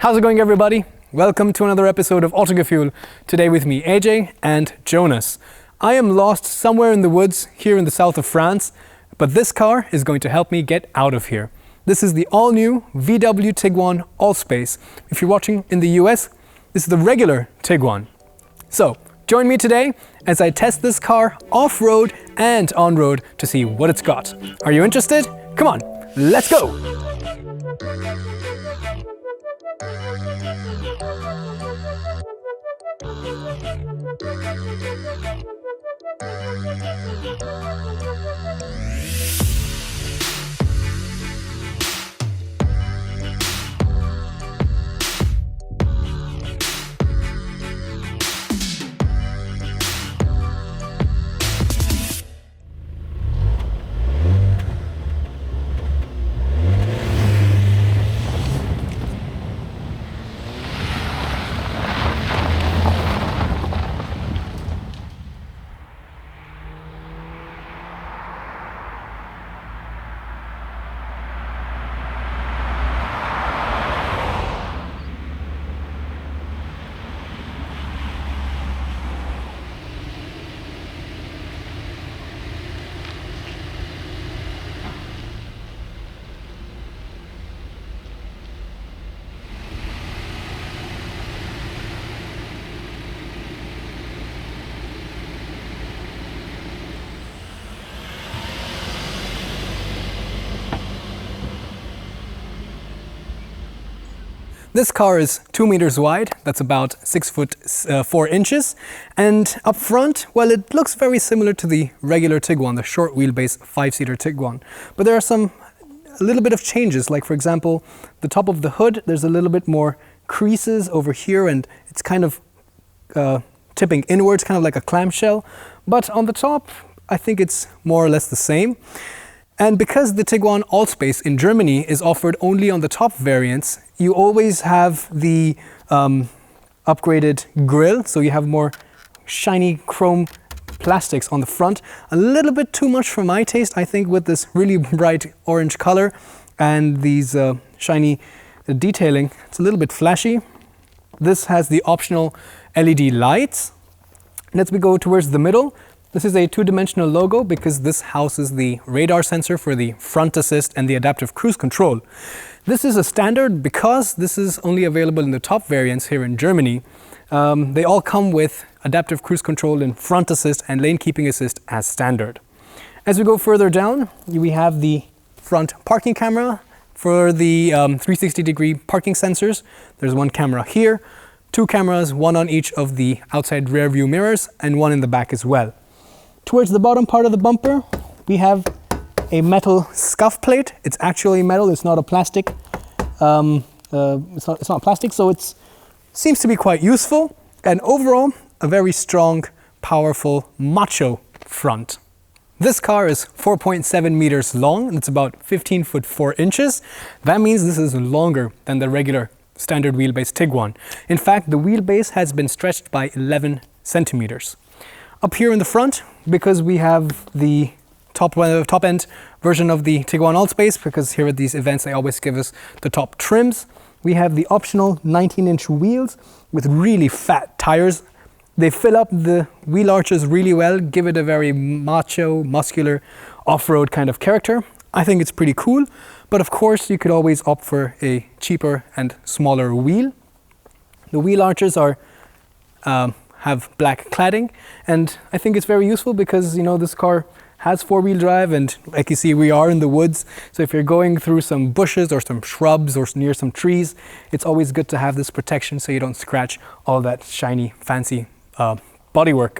How's it going, everybody? Welcome to another episode of Autogefühl. Today with me, AJ and Jonas. I am lost somewhere in the woods here in the south of France, but this car is going to help me get out of here. This is the all-new VW Tiguan Allspace. If you're watching in the US, this is the regular Tiguan. So, join me today as I test this car off-road and on-road to see what it's got. Are you interested? Come on, let's go! This car is 2 meters wide, that's about 6 foot 4 inches, and up front, well, it looks very similar to the regular Tiguan, the short wheelbase 5-seater Tiguan. But there are a little bit of changes, like for example, the top of the hood, there's a little bit more creases over here, and it's kind of tipping inwards, kind of like a clamshell. But on the top, I think it's more or less the same. And because the Tiguan Allspace in Germany is offered only on the top variants, you always have the upgraded grille, so you have more shiny chrome plastics on the front. A little bit too much for my taste, I think, with this really bright orange color and these shiny detailing. It's a little bit flashy. This has the optional LED lights. Let's go towards the middle. This is a two-dimensional logo because this houses the radar sensor for the front assist and the adaptive cruise control. This is a standard because this is only available in the top variants here in Germany. They all come with adaptive cruise control and front assist and lane keeping assist as standard. As we go further down, we have the front parking camera for the 360-degree parking sensors. There's one camera here, two cameras, one on each of the outside rear view mirrors and one in the back as well. Towards the bottom part of the bumper, we have a metal scuff plate. It's actually metal, it's not a plastic. It's not plastic, so it seems to be quite useful. And overall, a very strong, powerful, macho front. This car is 4.7 meters long, and it's about 15 foot 4 inches. That means this is longer than the regular standard wheelbase Tiguan. In fact, the wheelbase has been stretched by 11 centimeters. Up here in the front, because we have the top end version of the Tiguan Allspace, because here at these events they always give us the top trims, we have the optional 19-inch wheels with really fat tires. They fill up the wheel arches really well, give it a very macho, muscular, off-road kind of character. I think it's pretty cool, but of course you could always opt for a cheaper and smaller wheel. The wheel arches are have black cladding, and I think it's very useful because, you know, this car has four-wheel drive, and like you see, we are in the woods, so if you're going through some bushes or some shrubs or near some trees, it's always good to have this protection so you don't scratch all that shiny, fancy bodywork.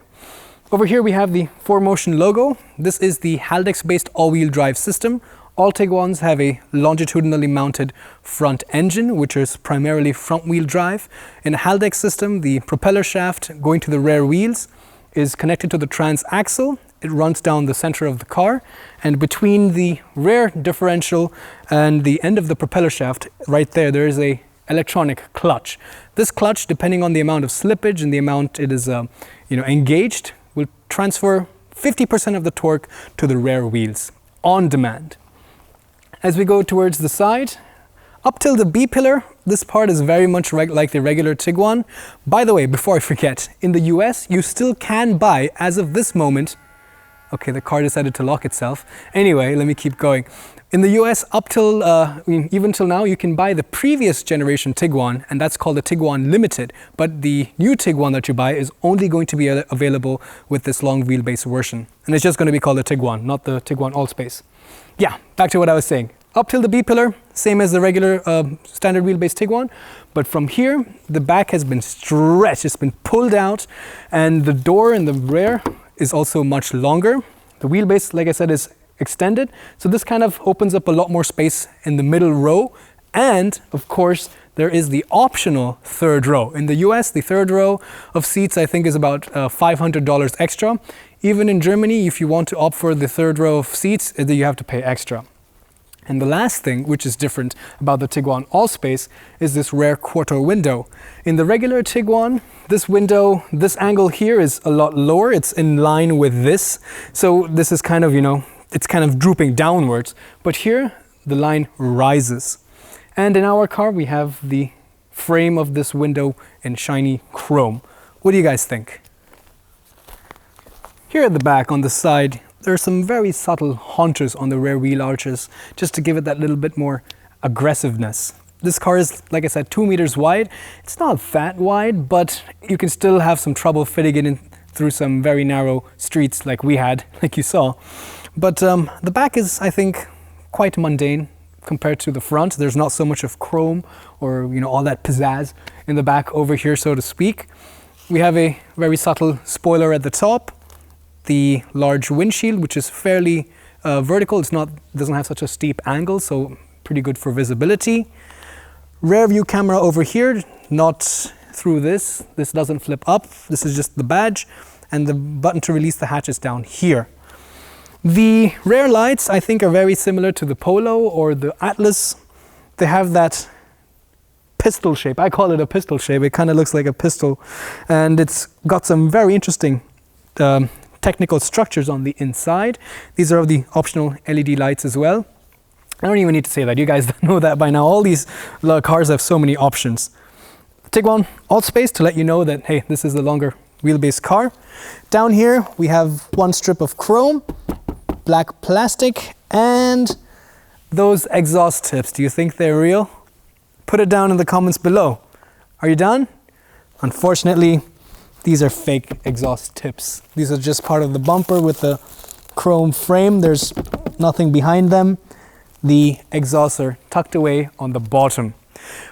Over here we have the 4Motion logo. This is the Haldex-based all-wheel drive system. All Tiguans have a longitudinally mounted front engine, which is primarily front-wheel drive. In a Haldex system, the propeller shaft going to the rear wheels is connected to the transaxle. It runs down the center of the car, and between the rear differential and the end of the propeller shaft, right there is a electronic clutch. This clutch, depending on the amount of slippage and the amount it is engaged, will transfer 50% of the torque to the rear wheels on demand. As we go towards the side, up till the B pillar, this part is very much like the regular Tiguan. By the way, before I forget, in the US, you still can buy, as of this moment, okay, the car decided to lock itself. Anyway, let me keep going. In the US, up till, even till now, you can buy the previous generation Tiguan, and that's called the Tiguan Limited. But the new Tiguan that you buy is only going to be available with this long wheelbase version. And it's just going to be called the Tiguan, not the Tiguan Allspace. Yeah, back to what I was saying. Up till the B-pillar, same as the regular standard wheelbase Tiguan, but from here, the back has been stretched, it's been pulled out, and the door in the rear is also much longer. The wheelbase, like I said, is extended, so this kind of opens up a lot more space in the middle row, and of course, there is the optional third row. In the US, the third row of seats, I think, is about $500 extra. Even in Germany, if you want to opt for the third row of seats, you have to pay extra. And the last thing, which is different about the Tiguan Allspace, is this rear quarter window. In the regular Tiguan, this window, this angle here is a lot lower. It's in line with this. So this is kind of, you know, it's kind of drooping downwards. But here, the line rises. And in our car, we have the frame of this window in shiny chrome. What do you guys think? Here at the back, on the side, there are some very subtle haunters on the rear wheel arches, just to give it that little bit more aggressiveness. This car is, like I said, 2 meters wide. It's not that wide, but you can still have some trouble fitting it in through some very narrow streets like we had, like you saw. But the back is, I think, quite mundane compared to the front. There's not so much of chrome or, you know, all that pizzazz in the back over here, so to speak. We have a very subtle spoiler at the top. The large windshield, which is fairly vertical. Doesn't have such a steep angle, so pretty good for visibility. Rear view camera over here, not through this. This doesn't flip up. This is just the badge, and the button to release the hatch is down here. The rear lights, I think, are very similar to the Polo or the Atlas. They have that pistol shape. I call it a pistol shape. It kind of looks like a pistol, and it's got some very interesting technical structures on the inside. These are the optional LED lights as well. I don't even need to say that. You guys know that by now. All these cars have so many options. Tiguan Allspace, to let you know that, hey, this is the longer wheelbase car. Down here, we have one strip of chrome, black plastic, and those exhaust tips. Do you think they're real? Put it down in the comments below. Are you done? Unfortunately, these are fake exhaust tips. These are just part of the bumper with the chrome frame. There's nothing behind them. The exhausts are tucked away on the bottom.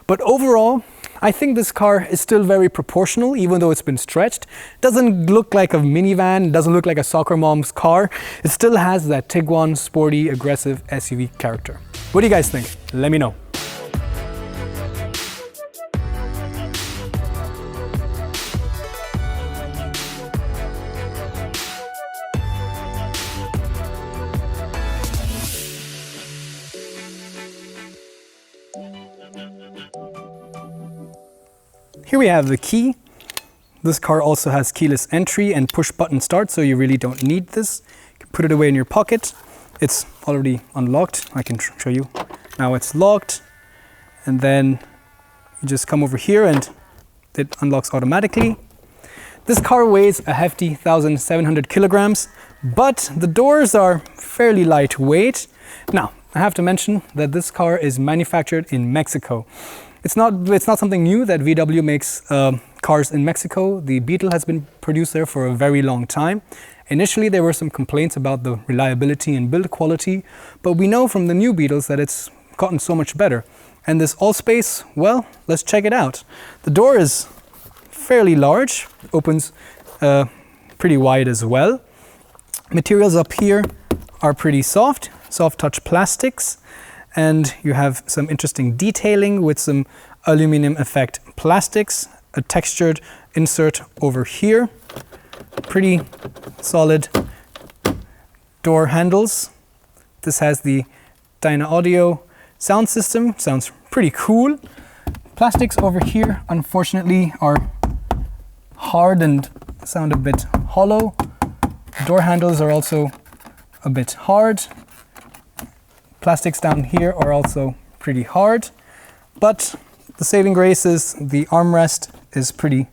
But overall, I think this car is still very proportional, even though it's been stretched. Doesn't look like a minivan, doesn't look like a soccer mom's car. It still has that Tiguan sporty, aggressive SUV character. What do you guys think? Let me know. Here we have the key. This car also has keyless entry and push button start, so you really don't need this. You can put it away in your pocket. It's already unlocked. I can show you. Now it's locked, and then you just come over here and it unlocks automatically. This car weighs a hefty 1,700 kilograms, but the doors are fairly lightweight. Now, I have to mention that this car is manufactured in Mexico. It's not something new that VW makes cars in Mexico. The Beetle has been produced there for a very long time. Initially, there were some complaints about the reliability and build quality, but we know from the new Beetles that it's gotten so much better. And this Allspace, well, let's check it out. The door is fairly large, opens pretty wide as well. Materials up here are pretty soft touch plastics. And you have some interesting detailing with some aluminum effect plastics, a textured insert over here, pretty solid door handles. This has the Dyna Audio sound system, sounds pretty cool. Plastics over here, unfortunately, are hard and sound a bit hollow. Door handles are also a bit hard. Plastics down here are also pretty hard, but The saving grace is the armrest is pretty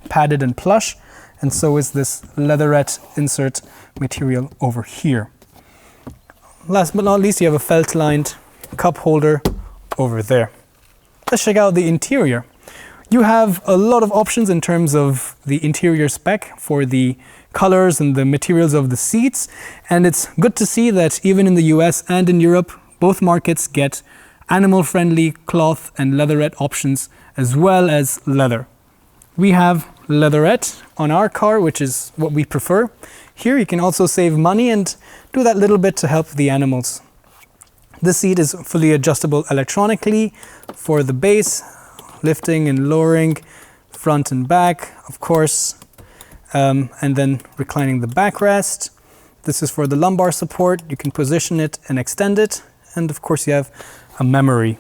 padded and plush, and so is this leatherette insert material over here. Last but not least, you have a felt-lined cup holder over there. Let's check out the interior. You have a lot of options in terms of the interior spec for the colors and the materials of the seats, and it's good to see that even in the US and in Europe, both markets get animal-friendly cloth and leatherette options as well as leather. We have leatherette on our car, which is what we prefer. Here you can also save money and do that little bit to help the animals. This seat is fully adjustable electronically for the base, lifting and lowering, front and back, of course, and then reclining the backrest. This is for the lumbar support. You can position it and extend it, and of course you have a memory.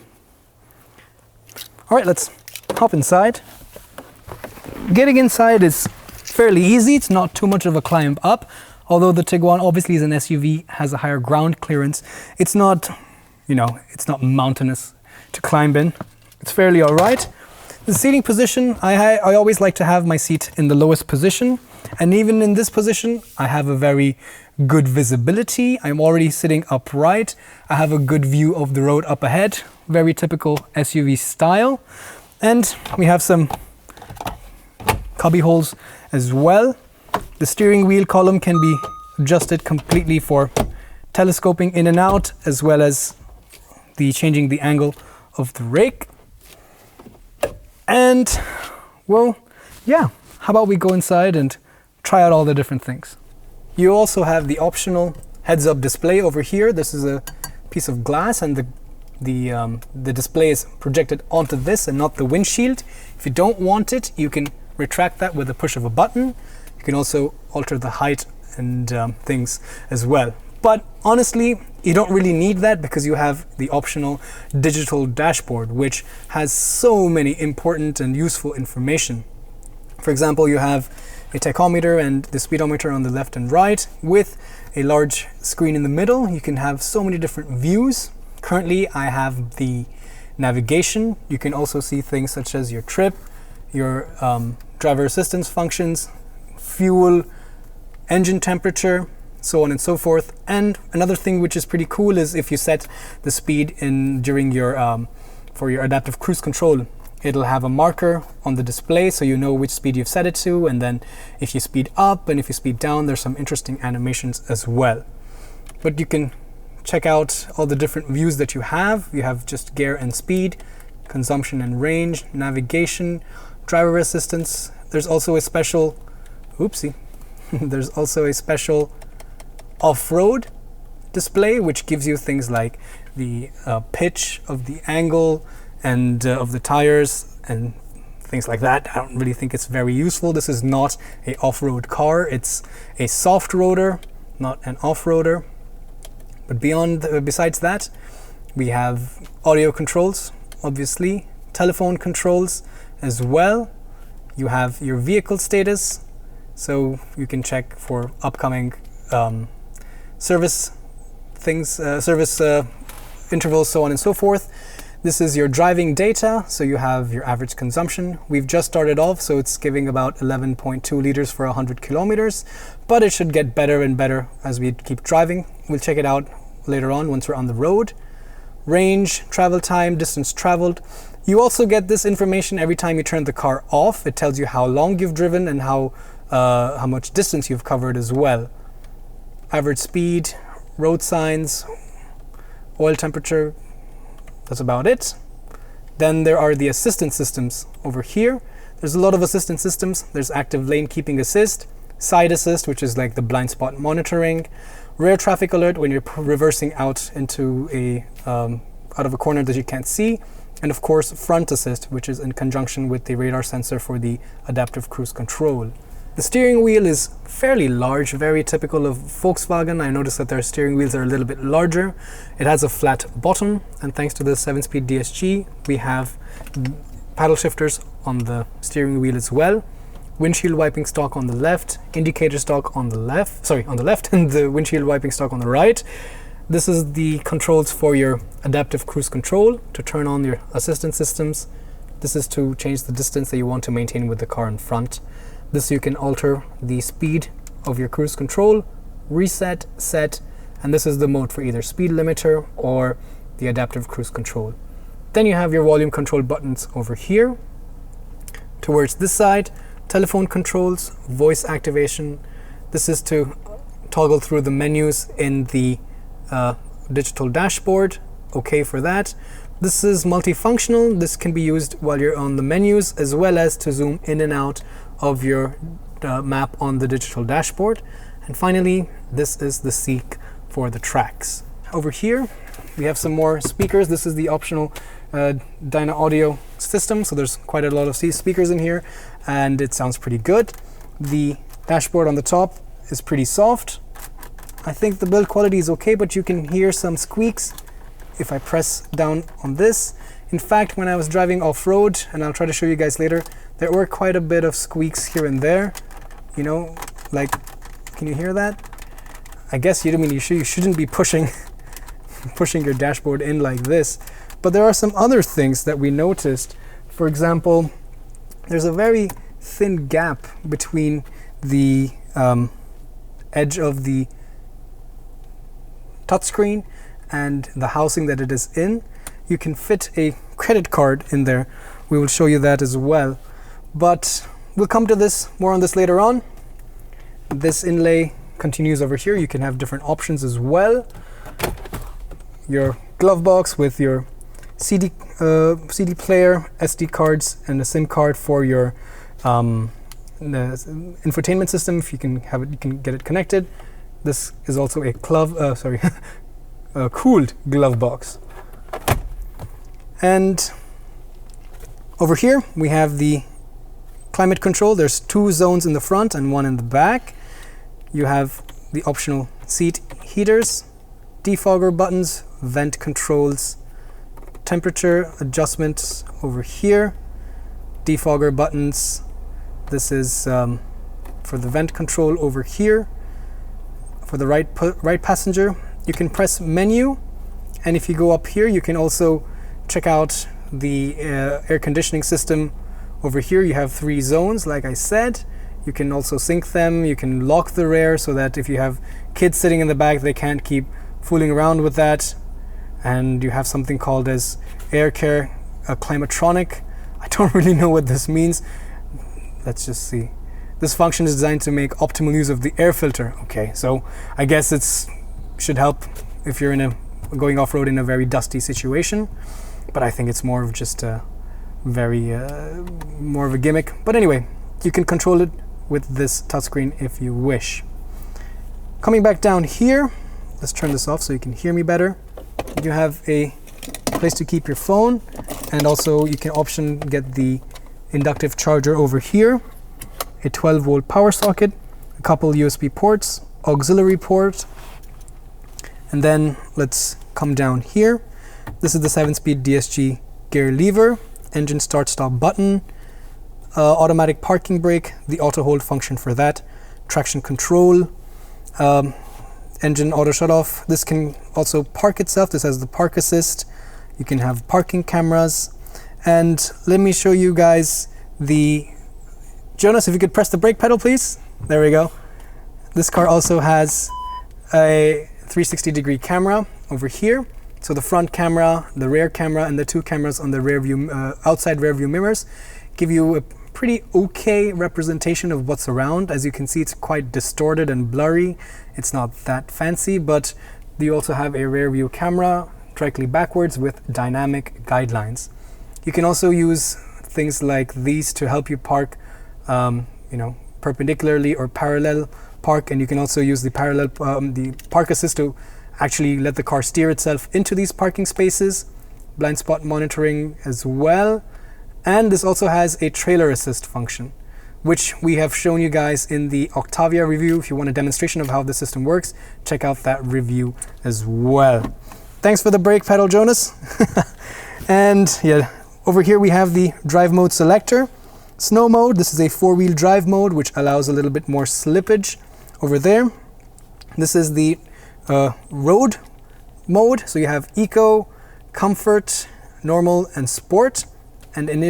All right, let's hop inside. Getting inside is fairly easy. It's not too much of a climb up. Although the Tiguan obviously is an SUV, has a higher ground clearance. It's not, it's not mountainous to climb in. It's fairly all right. The seating position, I always like to have my seat in the lowest position. And even in this position, I have a very good visibility. I'm already sitting upright. I have a good view of the road up ahead. Very typical SUV style. And we have some cubby holes as well. The steering wheel column can be adjusted completely for telescoping in and out, as well as changing the angle of the rake. And, well, yeah, how about we go inside and try out all the different things. You also have the optional heads-up display over here. This is a piece of glass, and the display is projected onto this and not the windshield. If you don't want it, you can retract that with a push of a button. You can also alter the height and things as well. But honestly, you don't really need that because you have the optional digital dashboard, which has so many important and useful information. For example, you have a tachometer and the speedometer on the left and right with a large screen in the middle. You can have so many different views. Currently, I have the navigation. You can also see things such as your trip, your driver assistance functions, fuel, engine temperature, so on and so forth. And another thing which is pretty cool is if you set the speed during your for your adaptive cruise control, it'll have a marker on the display so you know which speed you've set it to, and then if you speed up and if you speed down, there's some interesting animations as well. But you can check out all the different views that you have. You have just gear and speed, consumption and range, navigation, driver assistance. There's also a special, there's also a special off-road display which gives you things like the pitch of the angle and of the tires and things like that. I don't really think it's very useful. This is not a off-road car. It's a soft roader, not an off-roader. But besides that, we have audio controls, obviously, telephone controls as well. You have your vehicle status, so you can check for upcoming service intervals, so on and so forth. This is your driving data, so you have your average consumption. We've just started off, so it's giving about 11.2 liters for 100 kilometers, but it should get better and better as we keep driving. We'll check it out later on once we're on the road. Range, travel time, distance traveled. You also get this information every time you turn the car off. It tells you how long you've driven and how much distance you've covered as well. Average speed, road signs, oil temperature. That's about it. Then there are the assistance systems over here. There's a lot of assistance systems. There's active lane keeping assist, side assist, which is like the blind spot monitoring, rear traffic alert when you're reversing out into out of a corner that you can't see, and of course front assist, which is in conjunction with the radar sensor for the adaptive cruise control. The steering wheel is fairly large, very typical of Volkswagen. I noticed that their steering wheels are a little bit larger. It has a flat bottom, and thanks to the 7-speed DSG, we have paddle shifters on the steering wheel as well. Windshield wiping stalk on the left, indicator stalk on the left, and the windshield wiping stalk on the right. This is the controls for your adaptive cruise control to turn on your assistance systems, This is to change the distance that you want to maintain with the car in front. This you can alter the speed of your cruise control, reset, set, and this is the mode for either speed limiter or the adaptive cruise control. Then you have your volume control buttons over here. Towards this side, telephone controls, voice activation. This is to toggle through the menus in the digital dashboard. Okay for that. This is multifunctional. This can be used while you're on the menus as well as to zoom in and out of your map on the digital dashboard. And finally, this is the seek for the tracks. Over here, we have some more speakers. This is the optional Dyna audio system. So there's quite a lot of speakers in here and it sounds pretty good. The dashboard on the top is pretty soft. I think the build quality is okay, but you can hear some squeaks if I press down on this. In fact, when I was driving off-road, and I'll try to show you guys later, there were quite a bit of squeaks here and there. You know, like, can you hear that? I guess you shouldn't be pushing your dashboard in like this. But there are some other things that we noticed. For example, there's a very thin gap between the edge of the touchscreen and the housing that it is in. You can fit a credit card in there. We will show you that as well. But we'll come to this, more on this later on. This inlay continues over here. You can have different options as well. Your glove box with your CD player, SD cards, and a SIM card for your infotainment system. If you can have it, you can get it connected. This is also a cooled glove box. And over here we have the climate control. There's 2 zones in the front and 1 in the back. You have the optional seat heaters, defogger buttons, vent controls, temperature adjustments over here, defogger buttons. This is for the vent control over here. For the right passenger, you can press menu, and if you go up here, you can also check out the air conditioning system. Over here you have 3 zones, like I said. You can also sync them. You can lock the rear so that if you have kids sitting in the back, they can't keep fooling around with that. And you have something called as air care climatronic. I don't really know what this means. Let's just see. This function is designed to make optimal use of the air filter. Okay, so I guess it's should help if you're going off-road in a very dusty situation, but I think it's more of just a more of a gimmick. But anyway, you can control it with this touchscreen if you wish. Coming back down here, let's turn this off so you can hear me better. You have a place to keep your phone, and also you can get the inductive charger over here, a 12-volt power socket, a couple USB ports, auxiliary port. And then let's come down here. This is the 7-speed DSG gear lever, engine start-stop button, automatic parking brake, the auto hold function for that, traction control, engine auto shut-off. This can also park itself. This has the park assist. You can have parking cameras. And let me show you guys Jonas, if you could press the brake pedal, please. There we go. This car also has a 360-degree camera over here. So the front camera, the rear camera, and the 2 cameras on the outside rear view mirrors give you a pretty okay representation of what's around. As you can see, it's quite distorted and blurry. It's not that fancy, but you also have a rear view camera directly backwards with dynamic guidelines. You can also use things like these to help you park perpendicularly or parallel park, and you can also use the park assist to actually let the car steer itself into these parking spaces. Blind spot monitoring as well. And this also has a trailer assist function, which we have shown you guys in the Octavia review. If you want a demonstration of how the system works, check out that review as well. Thanks for the brake pedal, Jonas. And yeah, over here we have the drive mode selector. Snow mode, this is a 4-wheel drive mode, which allows a little bit more slippage over there. This is the road mode. So you have eco, comfort, normal, and sport. and in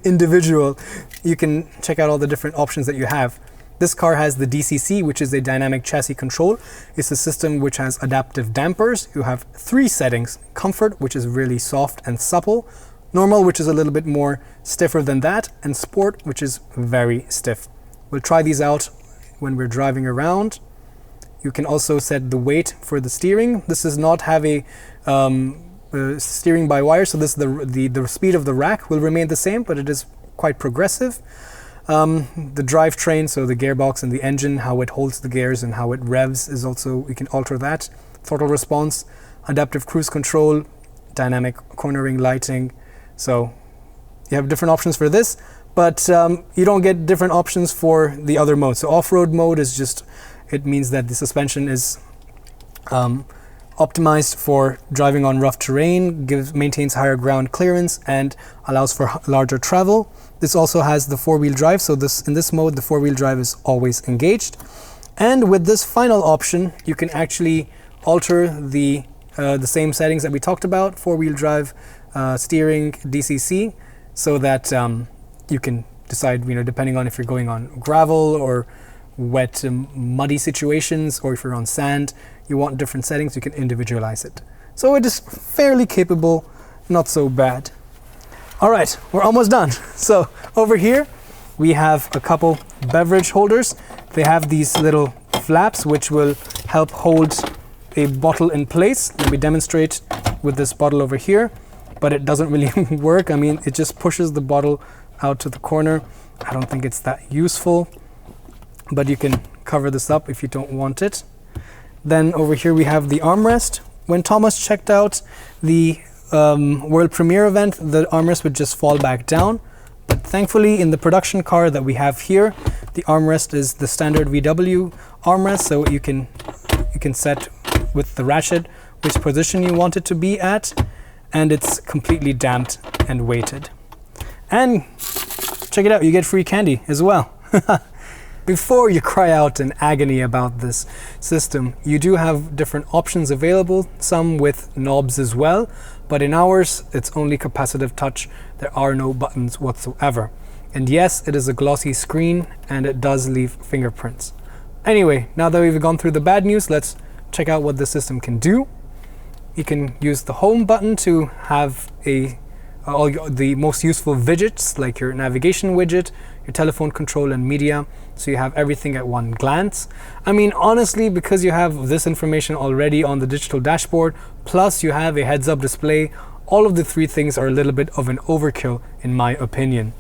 individual, you can check out all the different options that you have. This car has the DCC, which is a dynamic chassis control. It's a system which has adaptive dampers. You have 3 settings: comfort, which is really soft and supple; normal, which is a little bit more stiffer than that; and sport, which is very stiff. We'll try these out when we're driving around. You can also set the weight for the steering. This does not have a steering by wire, so this the speed of the rack will remain the same, but it is quite progressive. The drivetrain, so the gearbox and the engine, how it holds the gears and how it revs, is also, we can alter that. Throttle response, adaptive cruise control, dynamic cornering lighting. So you have different options for this, but you don't get different options for the other modes. So off-road mode is just, it means that the suspension is optimized for driving on rough terrain, maintains higher ground clearance, and allows for larger travel. This also has the 4-wheel drive, so in this mode the 4-wheel drive is always engaged. And with this final option, you can actually alter the same settings that we talked about: 4-wheel drive, steering, DCC, so that you can decide, depending on if you're going on gravel or wet, muddy situations, or if you're on sand, you want different settings, you can individualize it. So it is fairly capable, not so bad. All right, we're almost done. So over here, we have a couple beverage holders. They have these little flaps which will help hold a bottle in place. Let me demonstrate with this bottle over here, but it doesn't really work. I mean, it just pushes the bottle out to the corner. I don't think it's that useful, but you can cover this up if you don't want it. Then over here we have the armrest. When Thomas checked out the world premiere event, the armrest would just fall back down, but thankfully in the production car that we have here, the armrest is the standard VW armrest, so you can set with the ratchet which position you want it to be at, and it's completely damped and weighted. And check it out, you get free candy as well. Before you cry out in agony about this system, you do have different options available, some with knobs as well, but in ours it's only capacitive touch. There are no buttons whatsoever. And yes, it is a glossy screen and it does leave fingerprints. Anyway, now that we've gone through the bad news, let's check out what the system can do. You can use the home button to have all the most useful widgets, like your navigation widget, your telephone control and media, so you have everything at one glance. I mean, honestly, because you have this information already on the digital dashboard, plus you have a heads-up display, all of the 3 things are a little bit of an overkill in my opinion.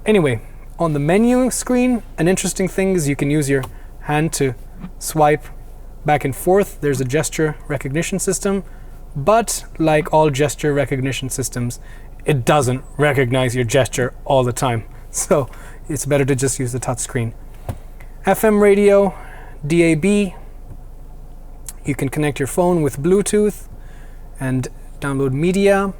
Anyway, on the menu screen, an interesting thing is you can use your hand to swipe back and forth. There's a gesture recognition system, but like all gesture recognition systems, it doesn't recognize your gesture all the time. So it's better to just use the touch screen. FM radio, DAB, you can connect your phone with Bluetooth and download media.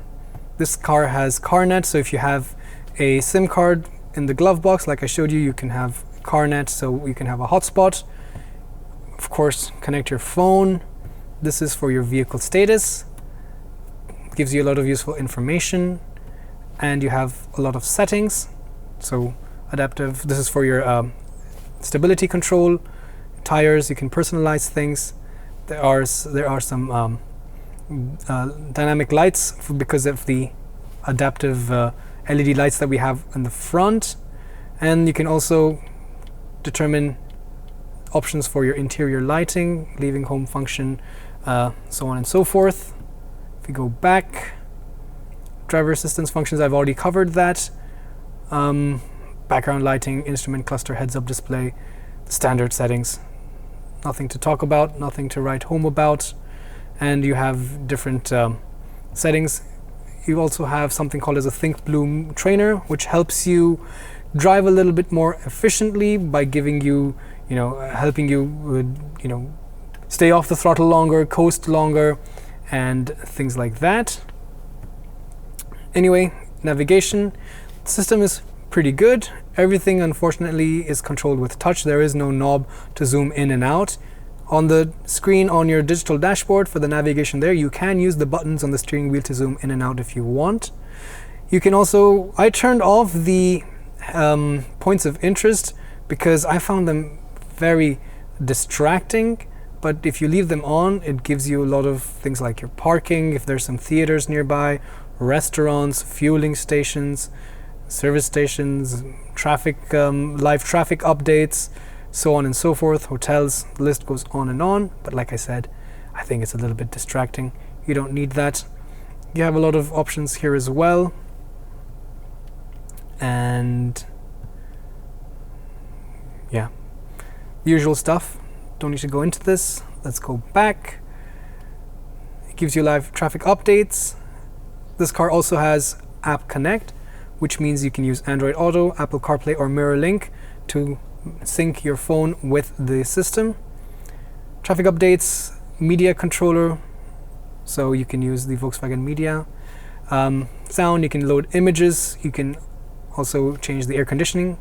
This car has CarNet, so if you have a SIM card in the glove box, like I showed you, you can have CarNet, so you can have a hotspot. Of course, connect your phone. This is for your vehicle status. It gives you a lot of useful information, and you have a lot of settings. So adaptive, this is for your stability control, tires, you can personalize things. There are some dynamic lights because of the adaptive LED lights that we have in the front, and you can also determine options for your interior lighting, leaving home function, so on and so forth. If we go back, driver assistance functions, I've already covered that. Background lighting, instrument cluster, heads-up display, standard settings. Nothing to talk about, nothing to write home about. And you have different settings. You also have something called as a Think Blue trainer, which helps you drive a little bit more efficiently by giving you, helping you, stay off the throttle longer, coast longer, and things like that. Anyway, navigation. The system is pretty good. Everything, unfortunately, is controlled with touch. There is no knob to zoom in and out. On the screen on your digital dashboard for the navigation there, you can use the buttons on the steering wheel to zoom in and out if you want. You can also, I turned off the points of interest because I found them very distracting, but if you leave them on, it gives you a lot of things like your parking, if there's some theaters nearby, restaurants, fueling stations, service stations, traffic, live traffic updates, so on and so forth, hotels, the list goes on and on. But like I said, I think it's a little bit distracting. You don't need that. You have a lot of options here as well. And yeah, usual stuff. Don't need to go into this. Let's go back. It gives you live traffic updates. This car also has App Connect, which means you can use Android Auto, Apple CarPlay or MirrorLink to sync your phone with the system. Traffic updates, media controller, so you can use the Volkswagen Media. Sound, you can load images, you can also change the air conditioning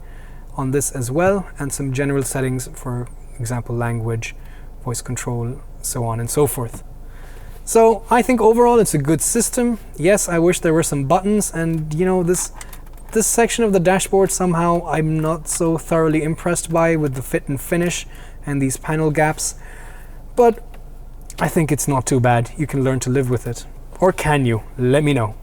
on this as well, and some general settings, for example, language, voice control, so on and so forth. So I think overall it's a good system. Yes, I wish there were some buttons, and you know, this section of the dashboard somehow I'm not so thoroughly impressed by, with the fit and finish and these panel gaps, but I think it's not too bad. You can learn to live with it. Or can you? Let me know.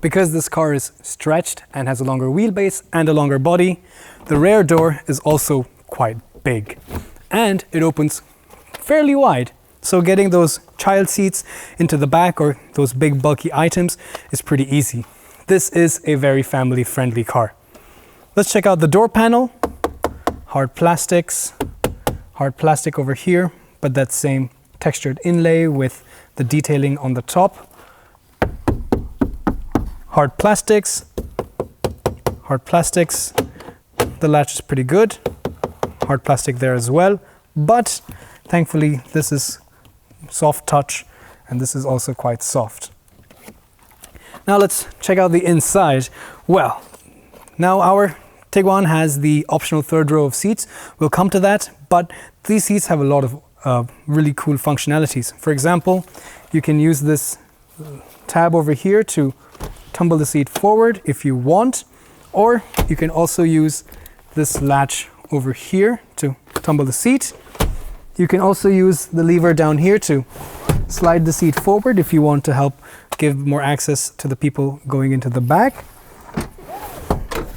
Because this car is stretched and has a longer wheelbase and a longer body, the rear door is also quite big, and it opens fairly wide. So getting those child seats into the back, or those big bulky items, is pretty easy. This is a very family-friendly car. Let's check out the door panel. Hard plastics, hard plastic over here, but that same textured inlay with the detailing on the top. Hard plastics. The latch is pretty good. Hard plastic there as well, but thankfully this is soft touch, and this is also quite soft. Now let's check out the inside. Well, now our Tiguan has the optional third row of seats. We'll come to that, but these seats have a lot of really cool functionalities. For example, you can use this tab over here to tumble the seat forward if you want, or you can also use this latch over here to tumble the seat. You can also use the lever down here to slide the seat forward if you want to help give more access to the people going into the back.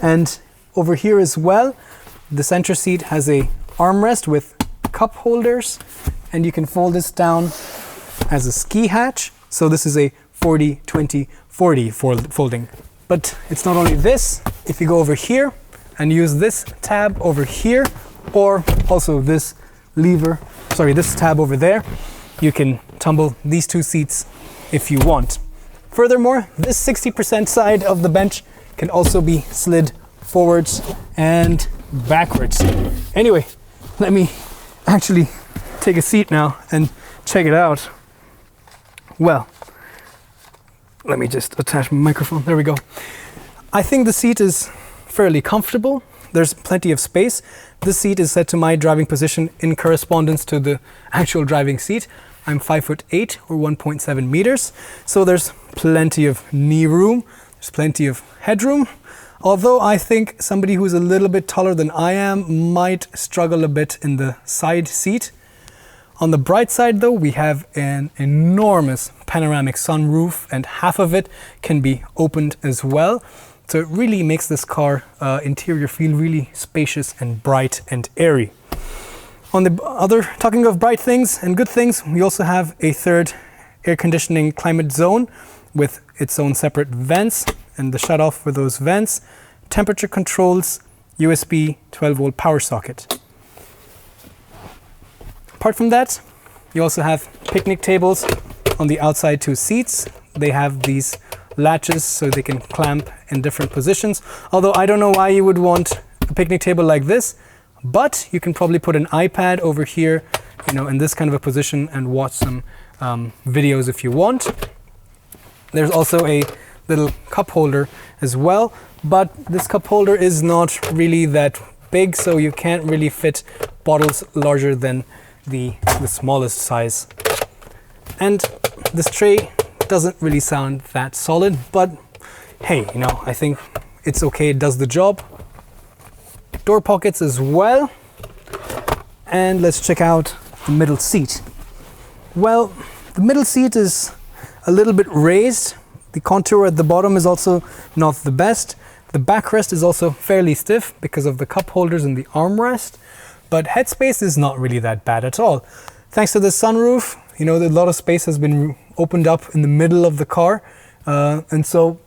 And over here as well, the center seat has a armrest with cup holders, and you can fold this down as a ski hatch. So this is a 40-20-40 folding. But it's not only this. If you go over here and use this tab over here, or also this this tab over there, you can tumble these two seats if you want. Furthermore, this 60% side of the bench can also be slid forwards and backwards. Anyway, let me actually take a seat now and check it out. Well, let me just attach my microphone. There we go. I think the seat is fairly comfortable. There's plenty of space. This seat is set to my driving position in correspondence to the actual driving seat. I'm 5'8" or 1.7 meters. So there's plenty of knee room. There's plenty of headroom. Although I think somebody who's a little bit taller than I am might struggle a bit in the side seat. On the bright side though, we have an enormous panoramic sunroof, and half of it can be opened as well. So it really makes this car interior feel really spacious and bright and airy. On the other, talking of bright things and good things, we also have a third air conditioning climate zone with its own separate vents and the shut off for those vents, temperature controls, USB 12-volt power socket. Apart from that, you also have picnic tables on the outside two seats. They have these latches so they can clamp in different positions. Although I don't know why you would want a picnic table like this, but you can probably put an iPad over here, you know, in this kind of a position and watch some videos if you want. There's also a little cup holder as well, but this cup holder is not really that big, so you can't really fit bottles larger than the smallest size. And this tray doesn't really sound that solid, but hey, you know, I think it's okay, it does the job. Door pockets as well. And let's check out the middle seat. Well, the middle seat is a little bit raised. The contour at the bottom is also not the best. The backrest is also fairly stiff because of the cup holders and the armrest, but headspace is not really that bad at all. Thanks to the sunroof, you know, a lot of space has been opened up in the middle of the car, and so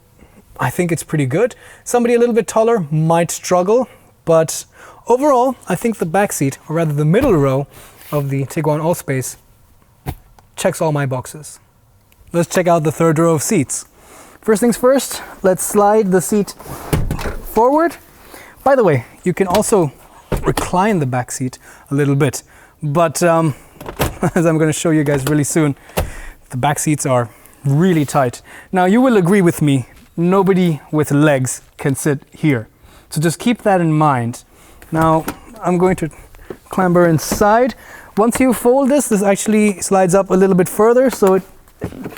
I think it's pretty good. Somebody a little bit taller might struggle, but overall, I think the back seat, or rather the middle row of the Tiguan Allspace, checks all my boxes. Let's check out the third row of seats. First things first, let's slide the seat forward. By the way, you can also recline the back seat a little bit, but as I'm going to show you guys really soon, the back seats are really tight. Now, you will agree with me, nobody with legs can sit here. So just keep that in mind. Now, I'm going to clamber inside. Once you fold this, this actually slides up a little bit further, so it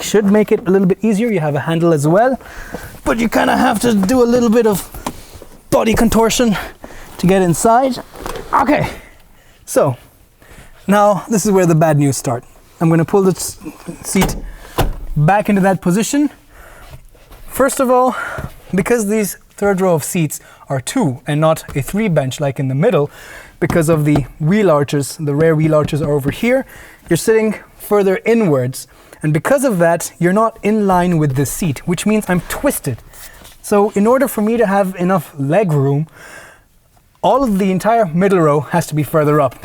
should make it a little bit easier. You have a handle as well, but you kind of have to do a little bit of body contortion to get inside. Okay, so now this is where the bad news starts. I'm going to pull the seat back into that position. First of all, because these third row of seats are 2 and not a 3 bench like in the middle, because of the wheel arches, the rear wheel arches are over here, you're sitting further inwards. And because of that, you're not in line with the seat, which means I'm twisted. So in order for me to have enough leg room, all of the entire middle row has to be further up.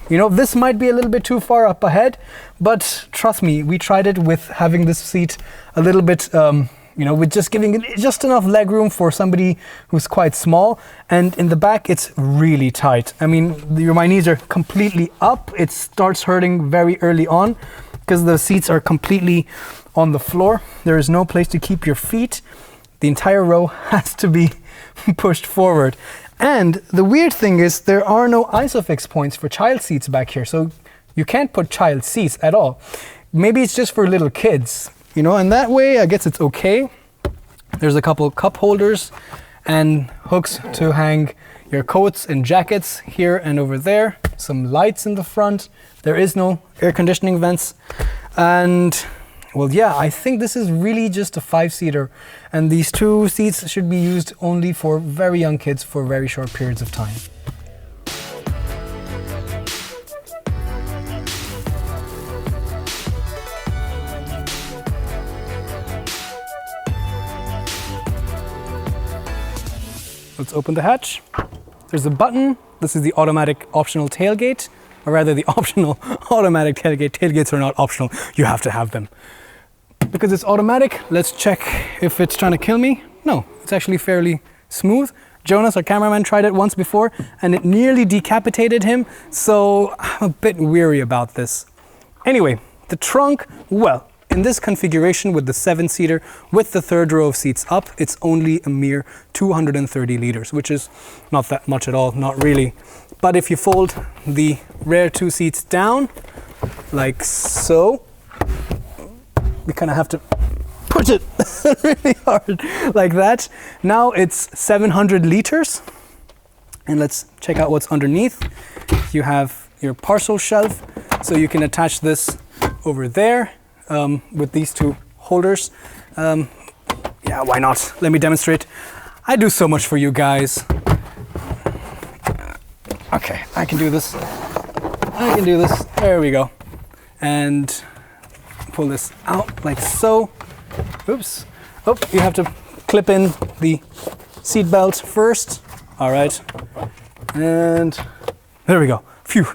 You know, this might be a little bit too far up ahead, but trust me, we tried it with having this seat a little bit, you know, with just giving it just enough leg room for somebody who's quite small. And in the back, it's really tight. I mean, my knees are completely up. It starts hurting very early on, because the seats are completely on the floor. There is no place to keep your feet. The entire row has to be pushed forward. And the weird thing is there are no ISOFIX points for child seats back here. So you can't put child seats at all. Maybe it's just for little kids, you know, and that way I guess it's okay. There's a couple cup holders and hooks to hang your coats and jackets here and over there. Some lights in the front. There is no air conditioning vents. And well, yeah, I think this is really just a 5-seater. And these 2 seats should be used only for very young kids for very short periods of time. Let's open the hatch. There's a button. This is the automatic optional tailgate, or rather the optional automatic tailgate. Tailgates are not optional, you have to have them. Because it's automatic, let's check if it's trying to kill me. No, it's actually fairly smooth. Jonas, our cameraman, tried it once before and it nearly decapitated him, so I'm a bit weary about this. Anyway, the trunk, well, in this configuration with the 7-seater, with the third row of seats up, it's only a mere 230 liters, which is not that much at all, not really. But if you fold the rear 2 seats down, like so, we kind of have to push it really hard, like that. Now it's 700 liters. And let's check out what's underneath. You have your parcel shelf, so you can attach this over there. With these 2 holders. Yeah, why not? Let me demonstrate. I do so much for you guys. Okay, I can do this. I can do this. There we go. And pull this out like so. Oops. Oh, you have to clip in the seat belt first. All right. And there we go. Phew.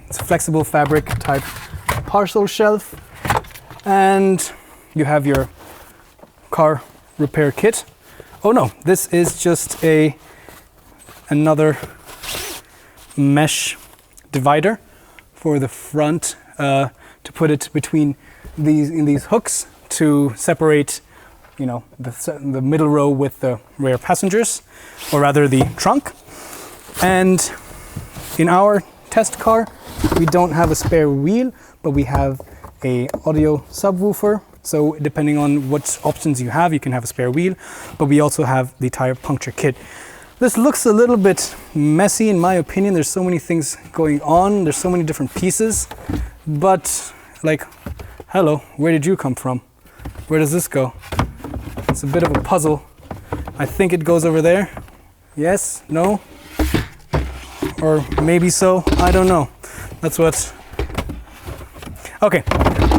It's a flexible fabric type parcel shelf, and you have your car repair kit. Oh no, this is just another mesh divider for the front, to put it between these hooks to separate, you know, the middle row with the rear passengers, or rather the trunk. And in our test car, we don't have a spare wheel, but we have a audio subwoofer So depending on what options you have a spare wheel, but we also have the tire puncture kit. This looks a little bit messy in my opinion. There's so many things going on. There's so many different pieces, but like, hello, where did you come from? Where does this go? It's a bit of a puzzle. I think it goes over there. Yes, no, or maybe so, I don't know. That's what, okay,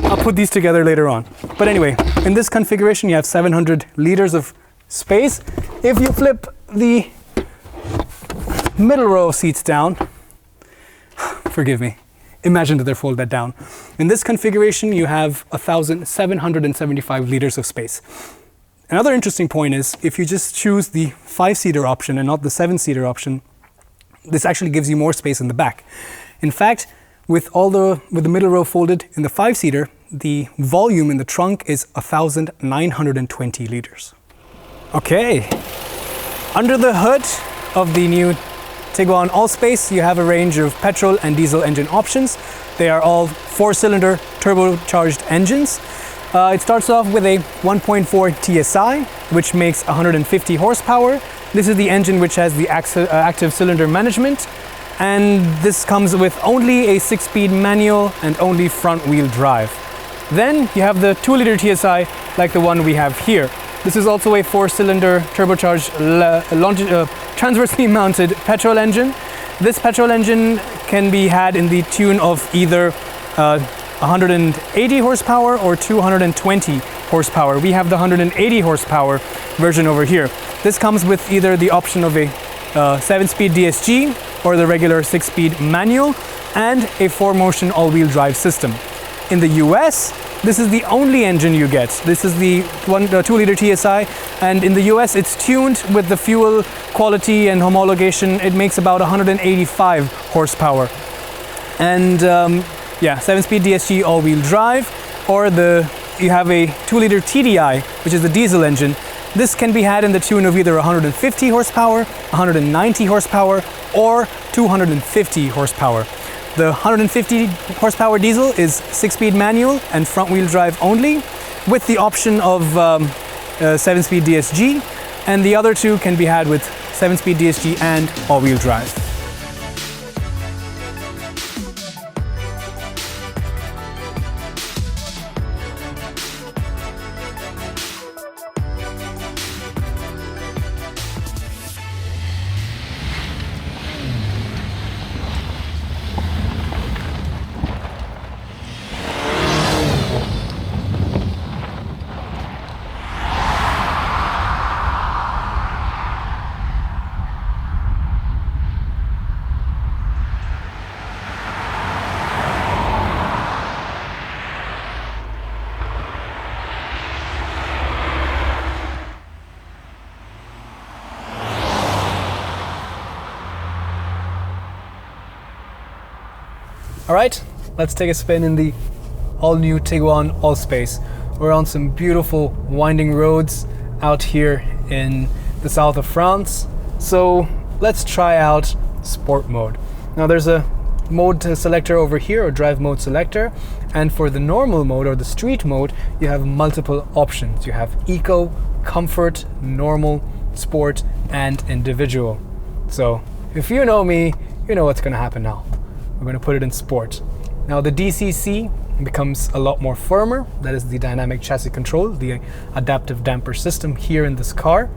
I'll put these together later on. But anyway, in this configuration, you have 700 liters of space. If you flip the middle row of seats down, forgive me, imagine that they're folded down. In this configuration, you have 1,775 liters of space. Another interesting point is, if you just choose the 5-seater option and not the 7-seater option, this actually gives you more space in the back. In fact, with the middle row folded in the 5-seater, the volume in the trunk is 1,920 liters. Okay, under the hood of the new Tiguan Allspace, you have a range of petrol and diesel engine options. They are all 4-cylinder turbocharged engines. It starts off with a 1.4 TSI, which makes 150 horsepower. This is the engine which has the active cylinder management, and this comes with only a 6-speed manual and only front-wheel drive. Then you have the 2-liter TSI, like the one we have here. This is also a 4-cylinder turbocharged transversely mounted petrol engine. This petrol engine can be had in the tune of either 180 horsepower or 220 horsepower. We have the 180 horsepower version over here. This comes with either the option of a 7-speed DSG or the regular 6-speed manual and a 4-motion all-wheel drive system. In the US, this is the only engine you get. This is the 2-liter TSI, and in the US it's tuned with the fuel quality and homologation. It makes about 185 horsepower. And 7-speed DSG all-wheel drive, or you have a 2-liter TDI, which is the diesel engine. This can be had in the tune of either 150 horsepower, 190 horsepower, or 250 horsepower. The 150 horsepower diesel is 6-speed manual and front-wheel drive only, with the option of 7-speed DSG, and the other two can be had with 7-speed DSG and all-wheel drive. All right, let's take a spin in the all-new Tiguan Allspace. We're on some beautiful winding roads out here in the south of France. So let's try out sport mode. Now there's a mode selector over here, or drive mode selector. And for the normal mode or the street mode, you have multiple options. You have eco, comfort, normal, sport, and individual. So if you know me, you know what's gonna happen now. We're going to put it in sport. Now the DCC becomes a lot more firmer. That is the dynamic chassis control, the adaptive damper system here in this car.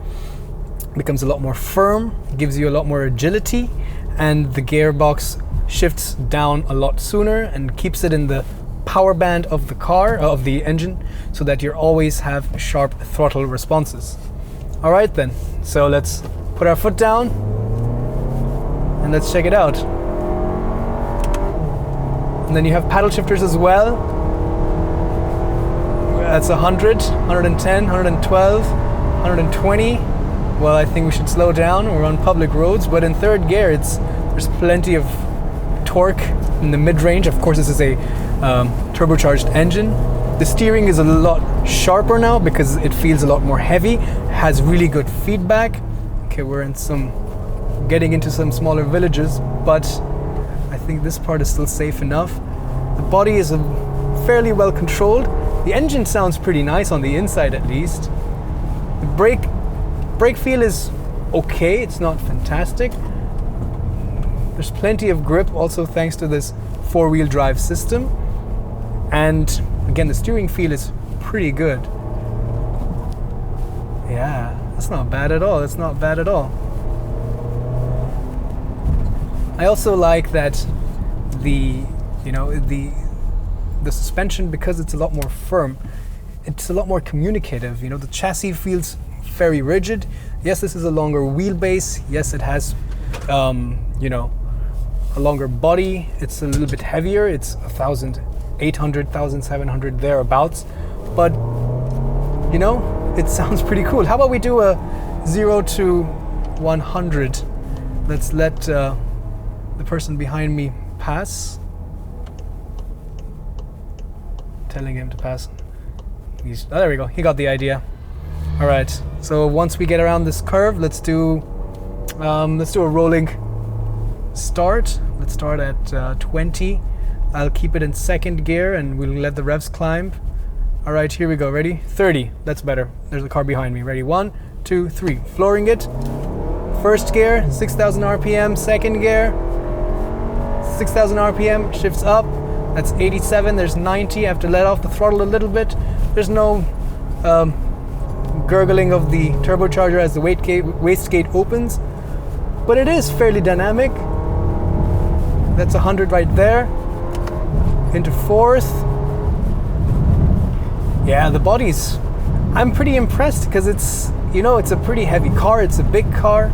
Becomes a lot more firm, gives you a lot more agility, and the gearbox shifts down a lot sooner and keeps it in the power band of the car, of the engine, so that you always have sharp throttle responses. All right then, so let's put our foot down and let's check it out. And then you have paddle shifters as well. That's 100, 110, 112, 120. Well, I think we should slow down. We're on public roads, but in third gear, there's plenty of torque in the mid-range. Of course, this is a turbocharged engine. The steering is a lot sharper now because it feels a lot more heavy. Has really good feedback. Okay, we're getting into some smaller villages, but I think this part is still safe enough. The body is fairly well controlled. The engine sounds pretty nice on the inside at least. The brake feel is okay, it's not fantastic. There's plenty of grip also thanks to this four-wheel drive system. And again, the steering feel is pretty good. Yeah, that's not bad at all. That's not bad at all. I also like that the suspension, because it's a lot more firm, it's a lot more communicative. The chassis feels very rigid. Yes, this is a longer wheelbase. Yes, it has, a longer body. It's a little bit heavier. It's 1,800, 1,700 thereabouts. But, it sounds pretty cool. How about we do a 0 to 100? Let's let the person behind me pass. Telling him to pass. There we go. He got the idea. All right. So once we get around this curve, let's do a rolling start. Let's start at 20. I'll keep it in second gear and we'll let the revs climb. All right, here we go. Ready? 30. That's better. There's a car behind me. Ready? 1, 2, 3. Flooring it. First gear, 6,000 RPM. Second gear, 6,000 RPM. Shifts up. That's 87. There's 90. I have to let off the throttle a little bit. There's no gurgling of the turbocharger as the wastegate opens, but it is fairly dynamic. That's 100 right there. Into fourth. Yeah, the body's, I'm pretty impressed because it's a pretty heavy car. It's a big car,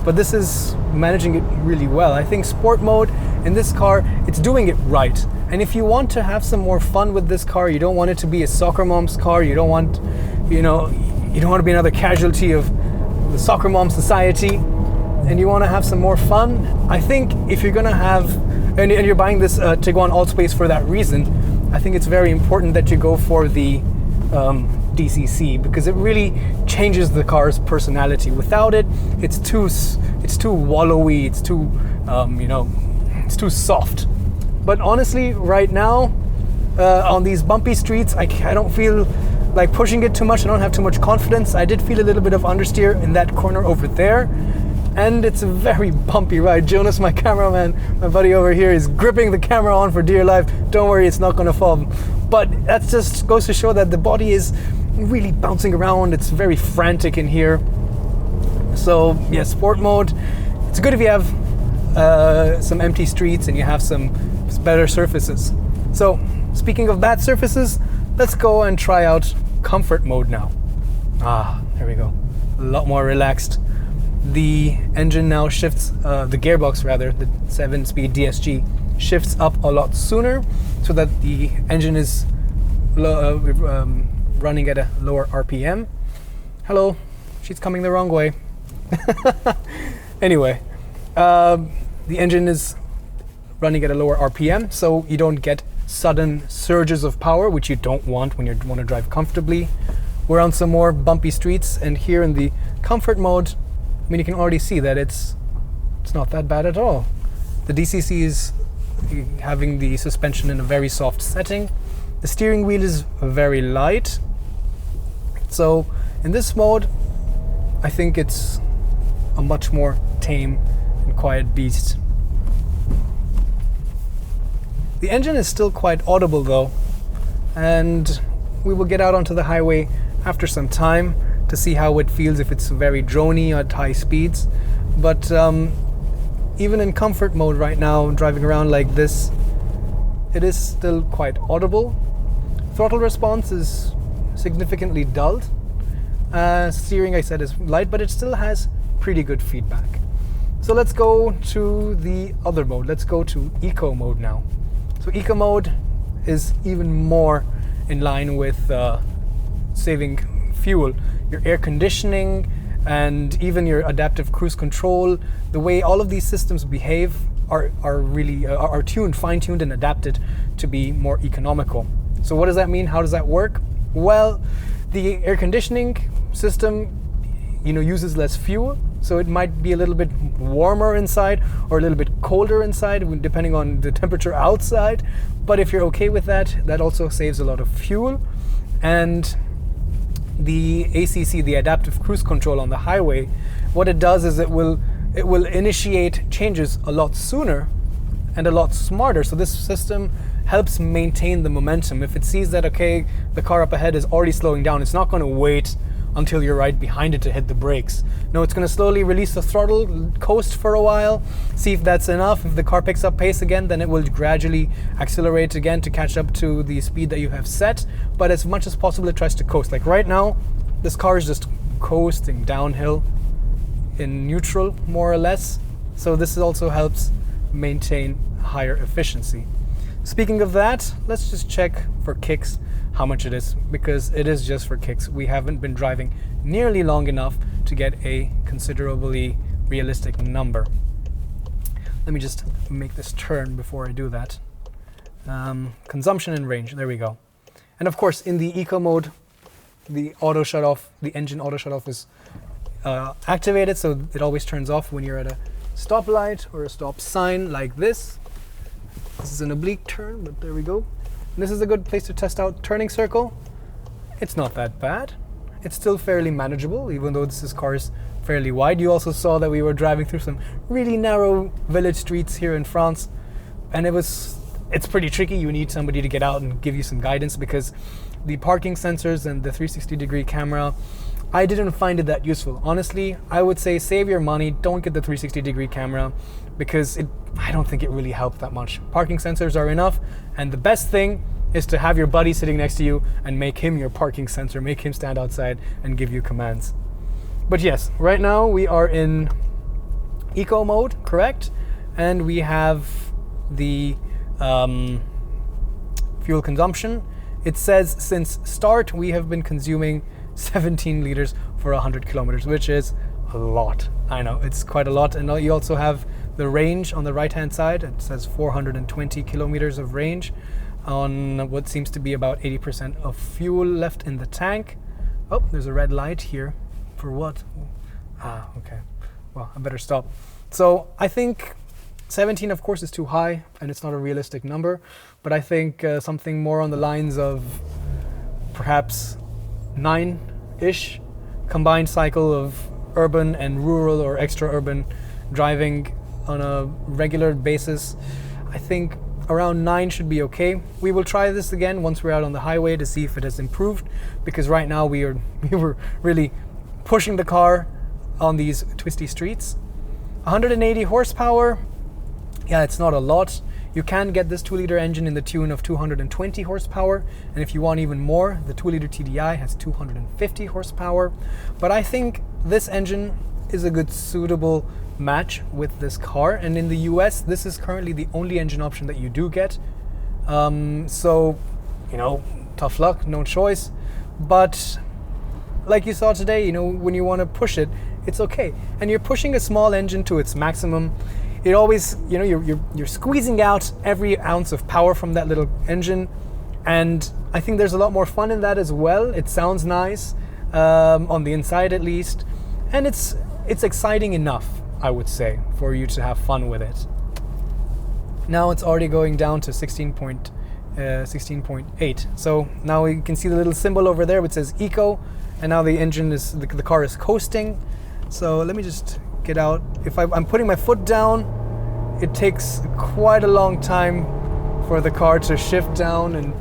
but this is managing it really well. I think sport mode in this car, it's doing it right. And if you want to have some more fun with this car, you don't want it to be a soccer mom's car. You don't want, you don't want to be another casualty of the soccer mom society, and you want to have some more fun. I think if you're gonna have, and you're buying this Tiguan Allspace for that reason, I think it's very important that you go for the DCC, because it really changes the car's personality. Without it, it's too wallowy. It's too it's too soft. But honestly, right now, on these bumpy streets, I don't feel like pushing it too much. I don't have too much confidence. I did feel a little bit of understeer in that corner over there. And it's a very bumpy ride. Jonas, my cameraman, my buddy over here, is gripping the camera on for dear life. Don't worry, it's not going to fall. But that just goes to show that the body is really bouncing around. It's very frantic in here. So yeah, sport mode. It's good if you have some empty streets and you have some better surfaces. So speaking of bad surfaces, let's go and try out comfort mode now. There we go. A lot more relaxed. The engine now shifts, the gearbox rather, the 7-speed DSG shifts up a lot sooner so that the engine is running at a lower RPM. Hello, she's coming the wrong way. Anyway, the engine is running at a lower RPM, so you don't get sudden surges of power, which you don't want when you want to drive comfortably. We're on some more bumpy streets, and here in the comfort mode, I mean, you can already see that it's not that bad at all. The DCC is having the suspension in a very soft setting. The steering wheel is very light. So in this mode, I think it's a much more tame and quiet beast. The engine is still quite audible though, and we will get out onto the highway after some time to see how it feels if it's very droney at high speeds. But even in comfort mode right now, driving around like this, it is still quite audible. Throttle response is significantly dulled. Steering, I said, is light, but it still has pretty good feedback. So let's go to the other mode. Let's go to eco mode now. So eco mode is even more in line with saving fuel. Your air conditioning and even your adaptive cruise control, the way all of these systems behave are really fine-tuned and adapted to be more economical. So what does that mean? How does that work? Well, the air conditioning system, uses less fuel, so it might be a little bit warmer inside or a little bit colder inside, depending on the temperature outside. But if you're okay with that, that also saves a lot of fuel. And the ACC, the adaptive cruise control on the highway, what it does is it will initiate changes a lot sooner and a lot smarter. So this system helps maintain the momentum. If it sees that, okay, the car up ahead is already slowing down, it's not going to wait until you're right behind it to hit the brakes. No, it's going to slowly release the throttle, coast for a while, see if that's enough. If the car picks up pace again, then it will gradually accelerate again to catch up to the speed that you have set. But as much as possible, it tries to coast. Like right now, this car is just coasting downhill in neutral, more or less. So this also helps maintain higher efficiency. Speaking of that, let's just check for kicks how much it is, because it is just for kicks. We haven't been driving nearly long enough to get a considerably realistic number. Let me just make this turn before I do that. Consumption and range, there we go. And of course, in the eco mode, the auto shut off, the engine auto shut off is activated, so it always turns off when you're at a stoplight or a stop sign like this. This is an oblique turn, but there we go. And this is a good place to test out turning circle. It's not that bad. It's still fairly manageable, even though this car is fairly wide. You also saw that we were driving through some really narrow village streets here in France, and it's pretty tricky. You need somebody to get out and give you some guidance, because the parking sensors and the 360-degree camera, I didn't find it that useful. Honestly, I would say save your money, don't get the 360-degree camera, because I don't think it really helped that much. Parking sensors are enough, and the best thing is to have your buddy sitting next to you and make him your parking sensor, make him stand outside and give you commands. But yes, right now we are in eco mode, correct? And we have the fuel consumption. It says since start we have been consuming 17 liters for 100 kilometers, which is a lot. I know, it's quite a lot. And you also have the range on the right hand side. It says 420 kilometers of range on what seems to be about 80% of fuel left in the tank. Oh, there's a red light here. For what? Ah, okay. Well, I better stop. So I think 17, of course, is too high and it's not a realistic number, but I think something more on the lines of perhaps 9-ish combined cycle of urban and rural or extra urban driving on a regular basis. I think around 9 should be okay. We will try this again once we're out on the highway to see if it has improved, because right now we were really pushing the car on these twisty streets. 180 horsepower, yeah, it's not a lot. You can get this 2-liter engine in the tune of 220 horsepower, and if you want even more, the 2-liter TDI has 250 horsepower. But I think this engine is a good suitable match with this car, and in the US this is currently the only engine option that you do get. So, tough luck, no choice. But like you saw today, when you want to push it, it's okay. And you're pushing a small engine to its maximum. It always, you're squeezing out every ounce of power from that little engine, and I think there's a lot more fun in that as well. It sounds nice on the inside at least, and it's exciting enough, I would say, for you to have fun with it. Now it's already going down to 16.8. So now you can see the little symbol over there which says eco, and now the engine the car is coasting. So let me just get out. If I'm putting my foot down, it takes quite a long time for the car to shift down and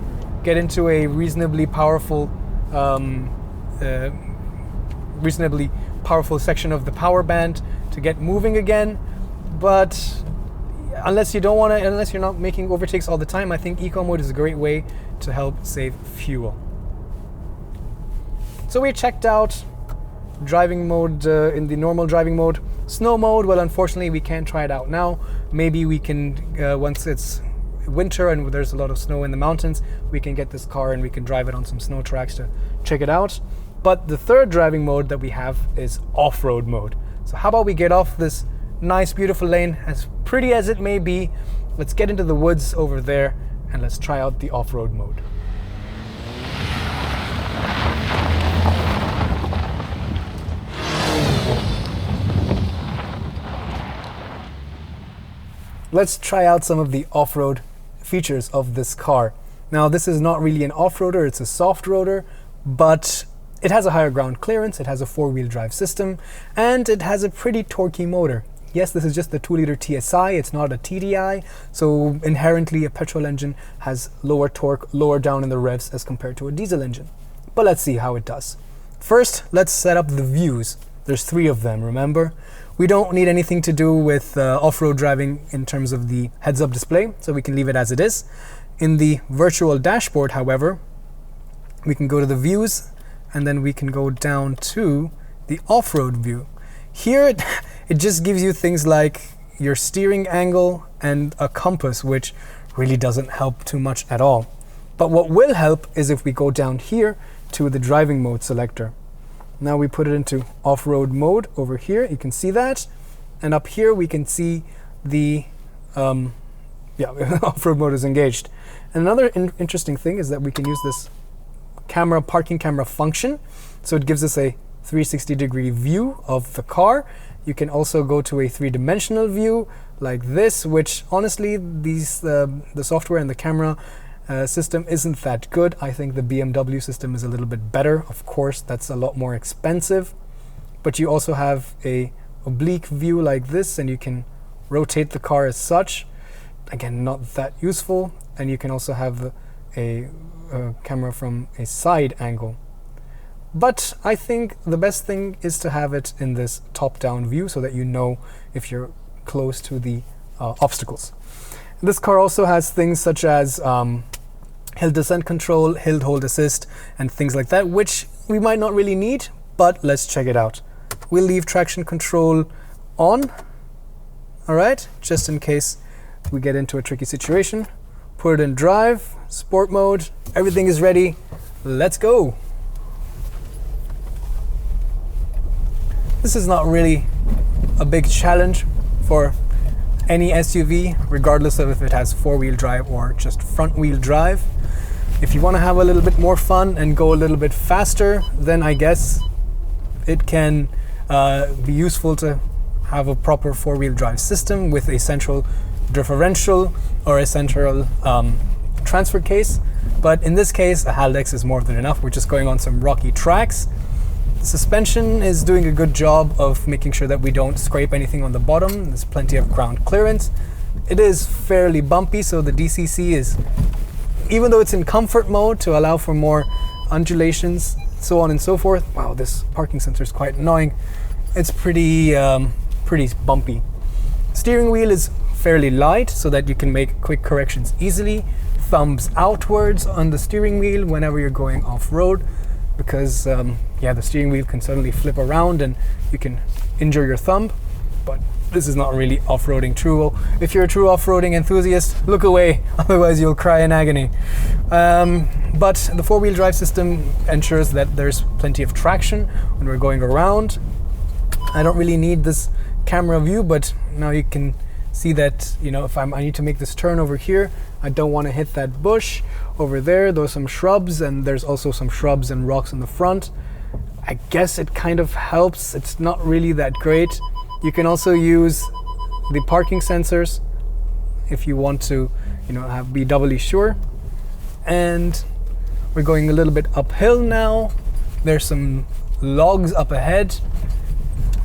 get into a reasonably powerful section of the power band to get moving again. But unless you're not making overtakes all the time, I think eco mode is a great way to help save fuel. So we checked out driving mode in the normal driving mode. Snow mode, well, unfortunately we can't try it out now. Maybe we can, once it's winter and there's a lot of snow in the mountains, we can get this car and we can drive it on some snow tracks to check it out. But the third driving mode that we have is off-road mode. So how about we get off this nice, beautiful lane, as pretty as it may be. Let's get into the woods over there and let's try out the off-road mode. Let's try out some of the off-road features of this car. Now this is not really an off-roader, it's a soft roader, but it has a higher ground clearance, it has a 4-wheel drive system, and it has a pretty torquey motor. Yes, this is just the 2-liter TSI, it's not a TDI, so inherently a petrol engine has lower torque, lower down in the revs as compared to a diesel engine. But let's see how it does. First, let's set up the views. There's 3 of them, remember? We don't need anything to do with off-road driving in terms of the heads-up display, so we can leave it as it is. In the virtual dashboard, however, we can go to the views, and then we can go down to the off-road view. Here, it just gives you things like your steering angle and a compass, which really doesn't help too much at all. But what will help is if we go down here to the driving mode selector. Now we put it into off-road mode over here, you can see that. And up here we can see the off-road mode is engaged. And another interesting thing is that we can use this parking camera function. So it gives us a 360-degree view of the car. You can also go to a 3-dimensional view like this, which honestly the software and the camera system isn't that good. I think the BMW system is a little bit better. Of course, that's a lot more expensive. But you also have a oblique view like this, and you can rotate the car as such. Again, not that useful. And you can also have a camera from a side angle. But I think the best thing is to have it in this top-down view so that you know if you're close to the obstacles. This car also has things such as hill descent control, hill hold assist, and things like that, which we might not really need, but let's check it out. We'll leave traction control on, all right, just in case we get into a tricky situation. Put it in drive, sport mode, everything is ready, let's go. This is not really a big challenge for any SUV, regardless of if it has 4-wheel drive or just front-wheel drive. If you want to have a little bit more fun and go a little bit faster, then I guess it can be useful to have a proper 4-wheel drive system with a central differential or a central transfer case. But in this case, a Haldex is more than enough. We're just going on some rocky tracks. The suspension is doing a good job of making sure that we don't scrape anything on the bottom. There's plenty of ground clearance. It is fairly bumpy, so the DCC is, even though it's in comfort mode to allow for more undulations, so on and so forth. Wow, this parking sensor is quite annoying. It's pretty bumpy. Steering wheel is fairly light so that you can make quick corrections easily. Thumbs outwards on the steering wheel whenever you're going off-road, because the steering wheel can suddenly flip around and you can injure your thumb. But this is not really off-roading true. If you're a true off-roading enthusiast, look away, otherwise you'll cry in agony. But the 4-wheel drive system ensures that there's plenty of traction when we're going around. I don't really need this camera view, but now you can see that, if I need to make this turn over here, I don't want to hit that bush over there. There's some shrubs, and there's also some shrubs and rocks in the front. I guess it kind of helps. It's not really that great. You can also use the parking sensors if you want to, be doubly sure. And we're going a little bit uphill now. There's some logs up ahead,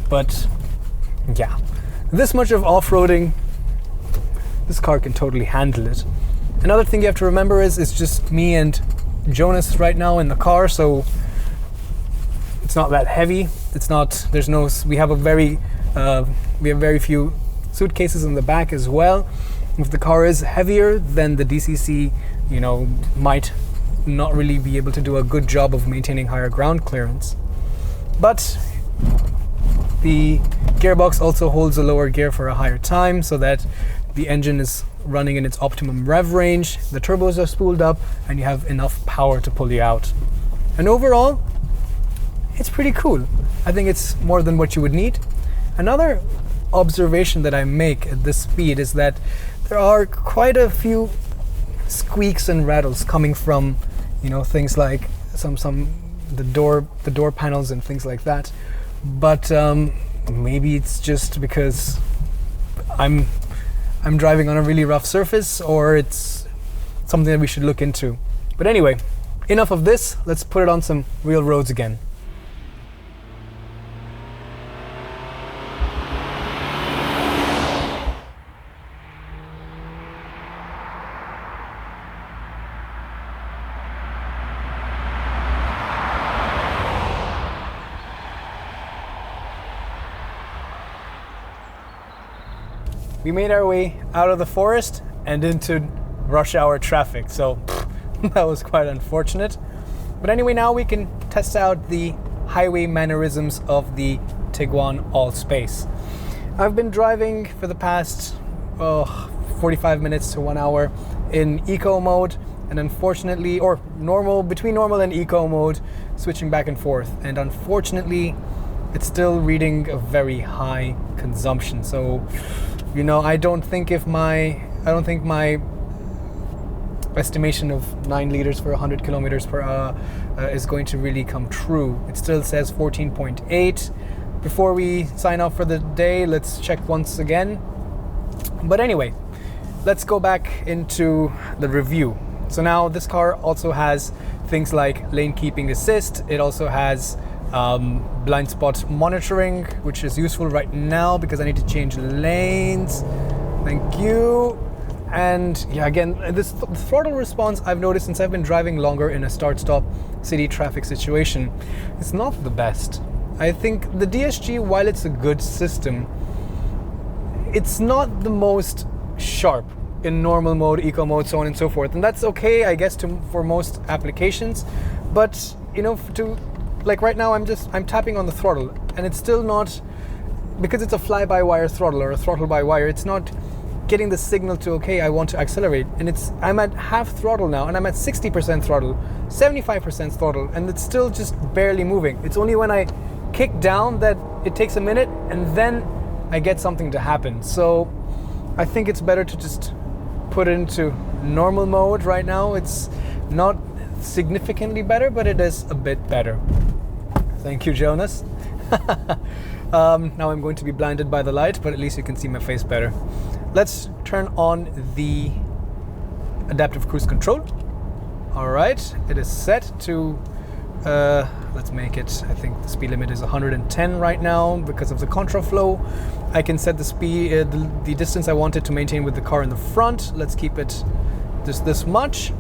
but yeah, this much of off-roading, this car can totally handle it. Another thing you have to remember is it's just me and Jonas right now in the car, so it's not that heavy. We have very few suitcases in the back as well. If the car is heavier, then the DCC, might not really be able to do a good job of maintaining higher ground clearance. But the gearbox also holds a lower gear for a higher time, so that the engine is running in its optimum rev range, the turbos are spooled up, and you have enough power to pull you out. And overall, it's pretty cool. I think it's more than what you would need. Another observation that I make at this speed is that there are quite a few squeaks and rattles coming from, things like the door panels and things like that. But maybe it's just because I'm driving on a really rough surface, or it's something that we should look into. But anyway, enough of this. Let's put it on some real roads again. We made our way out of the forest and into rush hour traffic, so that was quite unfortunate. But anyway, now we can test out the highway mannerisms of the Tiguan Allspace. I've been driving for the past 45 minutes to 1 hour in eco mode, and unfortunately, or normal, between normal and eco mode, switching back and forth. And unfortunately, it's still reading a very high consumption. So, you know, I don't think my estimation of 9 liters for 100 kilometers per hour is going to really come true. It still says 14.8. Before we sign off for the day, let's check once again. But anyway, let's go back into the review. So now this car also has things like lane keeping assist. It also has blind spot monitoring, which is useful right now because I need to change lanes. Thank you. And yeah, again, this throttle response I've noticed since I've been driving longer in a start-stop city traffic situation, it's not the best. I think the DSG, while it's a good system, it's not the most sharp in normal mode, eco mode, so on and so forth. And that's okay, I guess, for most applications. But you know, like right now, I'm tapping on the throttle, and it's still not, because it's a fly-by-wire throttle or a throttle-by-wire, it's not getting the signal to, okay, I want to accelerate. And I'm at half throttle now, and I'm at 60% throttle, 75% throttle, and it's still just barely moving. It's only when I kick down that it takes a minute, and then I get something to happen. So I think it's better to just put it into normal mode right now. It's not significantly better, but it is a bit better. Thank you, Jonas. Now I'm going to be blinded by the light, but at least you can see my face better. Let's turn on the adaptive cruise control. All right, it is set to, let's make it, I think the speed limit is 110 right now because of the contraflow. I can set the speed, the distance I wanted to maintain with the car in the front. Let's keep it just this much.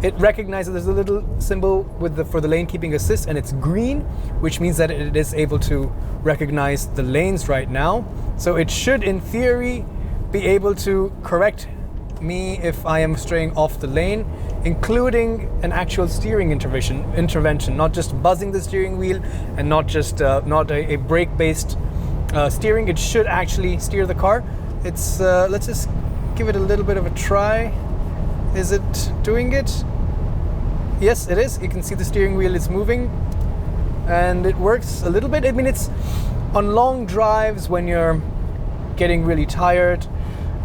It recognizes there's a little symbol for the lane keeping assist, and it's green, which means that it is able to recognize the lanes right now. So it should, in theory, be able to correct me if I am straying off the lane, including an actual steering intervention, not just buzzing the steering wheel and not just not a brake-based steering. It should actually steer the car. It's let's just give it a little bit of a try. Is it doing it? Yes, it is. You can see the steering wheel is moving, and it works a little bit. I mean, it's on long drives when you're getting really tired,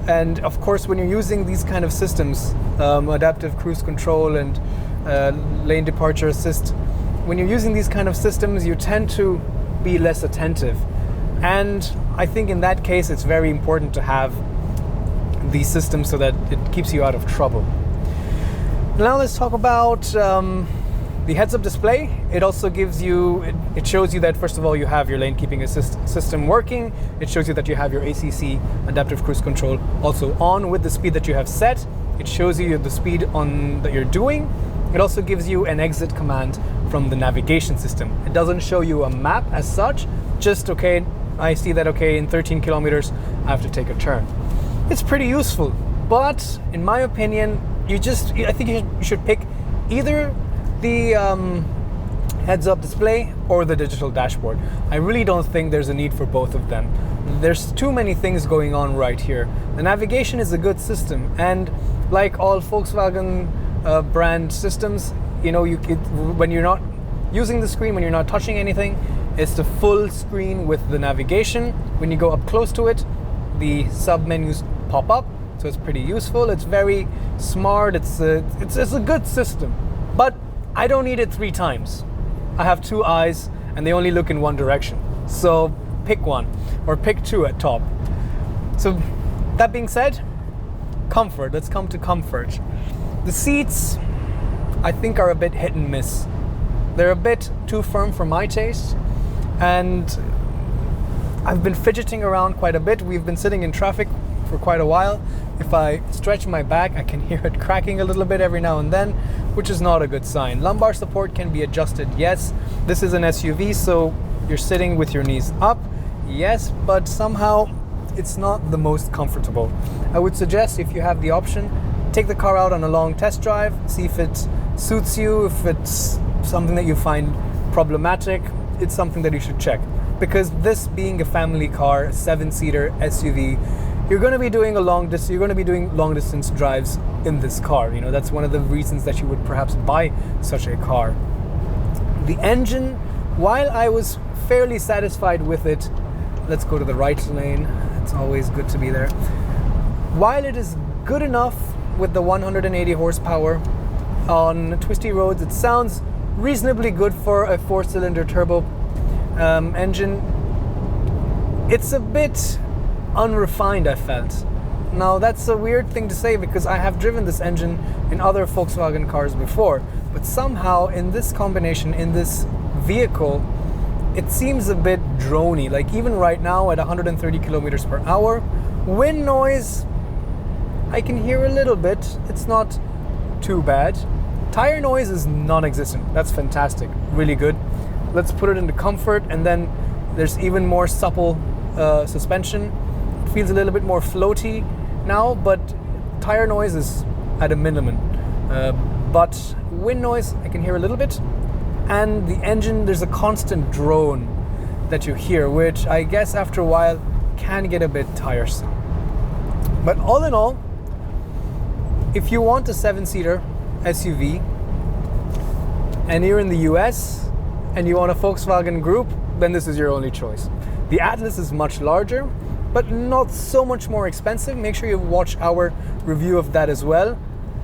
and of course when you're using these kind of systems, adaptive cruise control and lane departure assist, when you're using these kind of systems, you tend to be less attentive. And I think in that case, it's very important to have these systems so that it keeps you out of trouble. Now let's talk about the heads-up display. It also gives you, it shows you that first of all you have your lane keeping assist system working. It shows you that you have your ACC, adaptive cruise control, also on with the speed that you have set. It shows you the speed that you're doing. It also gives you an exit command from the navigation system. It doesn't show you a map as such, just okay, I see that okay, in 13 kilometers I have to take a turn. It's pretty useful, but in my opinion, I think you should pick either the heads-up display or the digital dashboard. I really don't think there's a need for both of them. There's too many things going on right here. The navigation is a good system, and like all Volkswagen brand systems, you know, when you're not using the screen, when you're not touching anything, it's the full screen with the navigation. When you go up close to it, the sub-menus pop up, so it's pretty useful. It's very smart. It's a good system, but I don't need it 3 times. I have 2 eyes, and they only look in one direction. So pick one, or pick 2 at top. So that being said, comfort. Let's come to comfort. The seats, I think, are a bit hit and miss. They're a bit too firm for my taste, and I've been fidgeting around quite a bit. We've been sitting in traffic for quite a while. If I stretch my back, I can hear it cracking a little bit every now and then, which is not a good sign. Lumbar support can be adjusted, yes. This is an SUV, so you're sitting with your knees up, yes, but somehow it's not the most comfortable. I would suggest, if you have the option, take the car out on a long test drive, see if it suits you, if it's something that you find problematic. It's something that you should check, because this being a family car, a 7-seater SUV, you're going to be doing long distance drives in this car. You know, that's one of the reasons that you would perhaps buy such a car. The engine, while I was fairly satisfied with it, let's go to the right lane. It's always good to be there. While it is good enough with the 180 horsepower on twisty roads, it sounds reasonably good for a 4-cylinder turbo engine. It's a bit unrefined, I felt. Now, that's a weird thing to say, because I have driven this engine in other Volkswagen cars before, but somehow in this combination, in this vehicle, it seems a bit drony. Like, even right now at 130 kilometers per hour, wind noise, I can hear a little bit. It's not too bad. Tire noise is non-existent. That's fantastic. Really good. Let's put it into comfort, and then there's even more supple suspension. It feels a little bit more floaty now, but tire noise is at a minimum. But wind noise, I can hear a little bit. And the engine, there's a constant drone that you hear, which I guess after a while can get a bit tiresome. But all in all, if you want a 7-seater SUV and you're in the US and you want a Volkswagen Group, then this is your only choice. The Atlas is much larger, but not so much more expensive. Make sure you watch our review of that as well.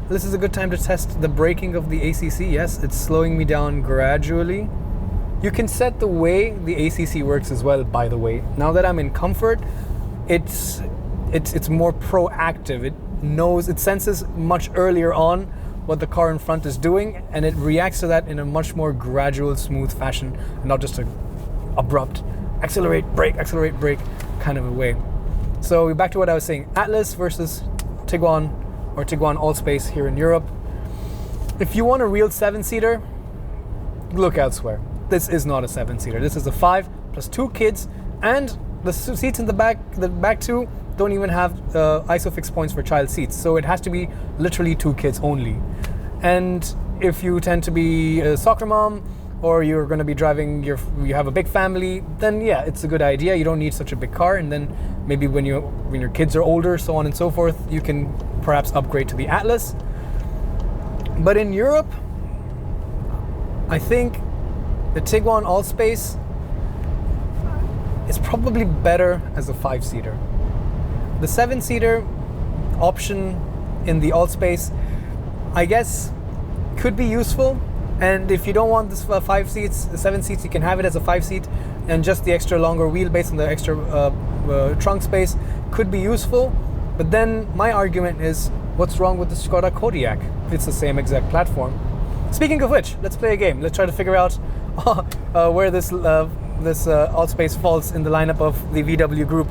This is a good time to test the braking of the ACC. Yes, it's slowing me down gradually. You can set the way the ACC works as well, by the way. Now that I'm in comfort, it's more proactive. It senses much earlier on what the car in front is doing, and it reacts to that in a much more gradual, smooth fashion, and not just an abrupt accelerate, brake kind of a way. So back to what I was saying, Atlas versus Tiguan, or Tiguan Allspace here in Europe. If you want a real 7-seater, look elsewhere. This is not a 7-seater. This is a 5 plus 2 kids, and the seats in the back two don't even have ISOFIX points for child seats. So it has to be literally 2 kids only. And if you tend to be a soccer mom, or you're going to be driving, you have a big family, then yeah, it's a good idea. You don't need such a big car, and then maybe when your kids are older, so on and so forth, you can perhaps upgrade to the Atlas. But in Europe, I think the Tiguan Allspace is probably better as a 5-seater. The 7-seater option in the Allspace, I guess, could be useful. And if you don't want this 5 seats, the 7 seats, you can have it as a 5-seat, and just the extra longer wheelbase and the extra trunk space could be useful. But then my argument is, what's wrong with the Skoda Kodiaq? It's the same exact platform. Speaking of which, let's play a game. Let's try to figure out where this Allspace falls in the lineup of the VW group.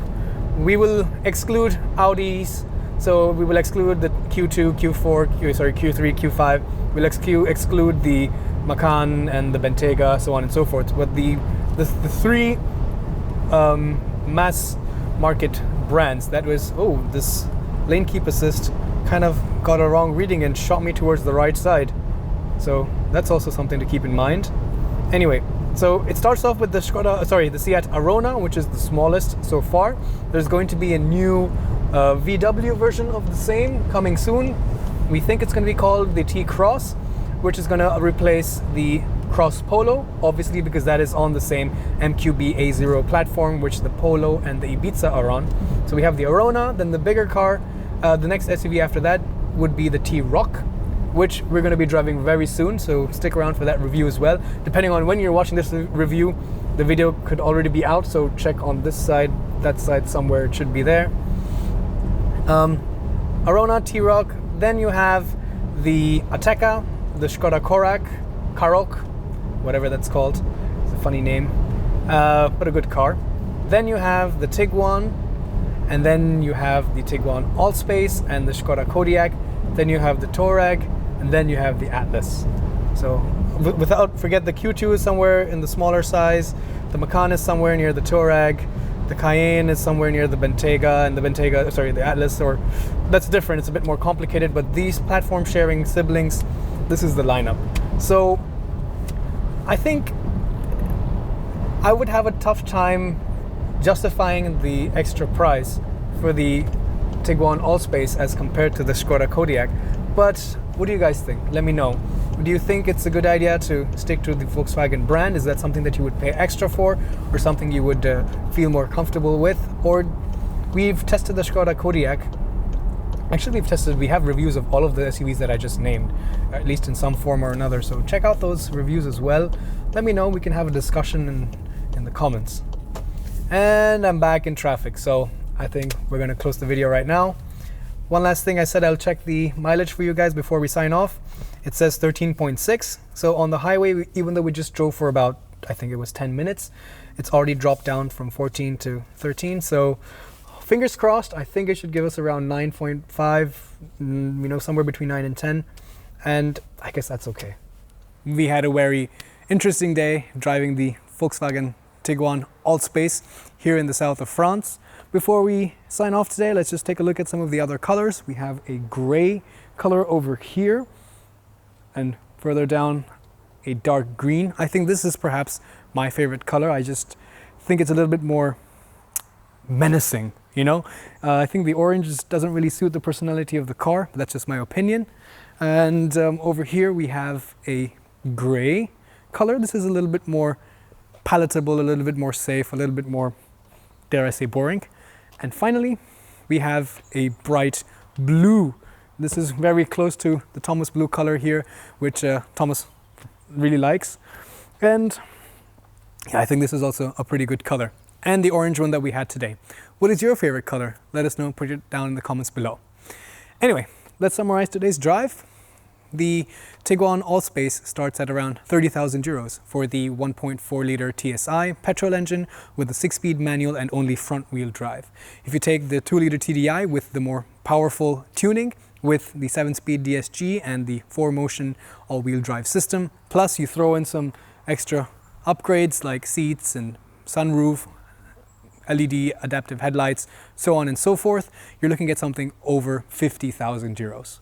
We will exclude Audis, so we will exclude the Q2, Q3, Q5. We'll exclude the Macan and the Bentayga, so on and so forth. But the 3 mass market brands, that was, this lane keep assist kind of got a wrong reading and shot me towards the right side. So that's also something to keep in mind. Anyway, so it starts off with the Seat Arona, which is the smallest so far. There's going to be a new VW version of the same coming soon. We think it's going to be called the T-Cross, which is going to replace the Cross Polo, obviously, because that is on the same MQB A0 platform, which the Polo and the Ibiza are on. So we have the Arona, then the bigger car. The next SUV after that would be the T-Roc, which we're going to be driving very soon, so stick around for that review as well. Depending on when you're watching this review, the video could already be out, so check on this side, that side somewhere, it should be there. Arona, T-Roc, then you have the Ateca, the Skoda Karoq, whatever that's called. It's a funny name, but a good car. Then you have the Tiguan, and then you have the Tiguan Allspace and the Skoda Kodiaq. Then you have the Touareg, and then you have the Atlas. So forget the Q2 is somewhere in the smaller size, the Macan is somewhere near the Touareg, the Cayenne is somewhere near the Bentayga, and the Atlas, or that's different, it's a bit more complicated, but these platform sharing siblings, this is the lineup. So I think I would have a tough time justifying the extra price for the Tiguan Allspace as compared to the Skoda Kodiaq. But what do you guys think? Let me know. Do you think it's a good idea to stick to the Volkswagen brand? Is that something that you would pay extra for, or something you would feel more comfortable with? Or we've tested the Skoda Kodiaq. Actually, we have reviews of all of the SUVs that I just named, at least in some form or another. So check out those reviews as well. Let me know. We can have a discussion in the comments. And I'm back in traffic, so I think we're going to close the video right now. One last thing, I said I'll check the mileage for you guys before we sign off. It says 13.6. So on the highway, even though we just drove for about, I think it was 10 minutes, it's already dropped down from 14 to 13. So fingers crossed, I think it should give us around 9.5, somewhere between 9 and 10. And I guess that's okay. We had a very interesting day driving the Volkswagen Tiguan Allspace here in the south of France. Before we sign off today, let's just take a look at some of the other colors. We have a gray color over here, and further down a dark green. I think this is perhaps my favorite color. I just think it's a little bit more menacing, I think the orange doesn't really suit the personality of the car, but that's just my opinion. And over here we have a gray color. This is a little bit more palatable, a little bit more safe, a little bit more, dare I say, boring. And finally, we have a bright blue. This is very close to the Thomas blue color here, which Thomas really likes. And yeah, I think this is also a pretty good color. And the orange one that we had today. What is your favorite color? Let us know, put it down in the comments below. Anyway, let's summarize today's drive. The Tiguan Allspace starts at around 30,000 euros for the 1.4 liter TSI petrol engine with a 6-speed manual and only front-wheel drive. If you take the 2-liter TDI with the more powerful tuning, with the 7-speed DSG and the 4Motion all-wheel drive system, plus you throw in some extra upgrades like seats and sunroof, LED adaptive headlights, so on and so forth, you're looking at something over 50,000 euros.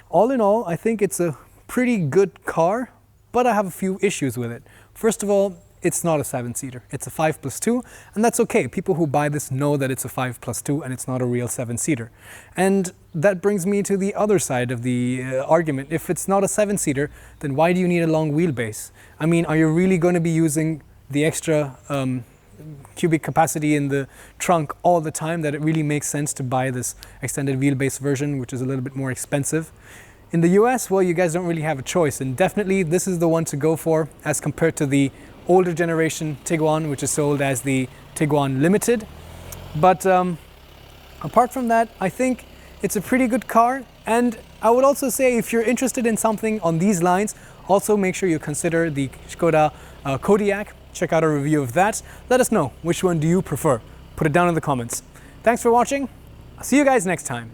All in all, I think it's a pretty good car, but I have a few issues with it. First of all, it's not a 7-seater. It's a 5+2, and that's okay. People who buy this know that it's a 5+2 and it's not a real 7-seater. And that brings me to the other side of the argument. If it's not a 7-seater, then why do you need a long wheelbase? I mean, are you really going to be using the extra cubic capacity in the trunk all the time that it really makes sense to buy this extended wheelbase version, which is a little bit more expensive? In the US, well, you guys don't really have a choice, and definitely this is the one to go for as compared to the older generation Tiguan, which is sold as the Tiguan Limited. But apart from that, I think it's a pretty good car, and I would also say if you're interested in something on these lines, also make sure you consider the Skoda Kodiaq. Check out a review of that. Let us know, which one do you prefer? Put it down in the comments. Thanks for watching. I'll see you guys next time.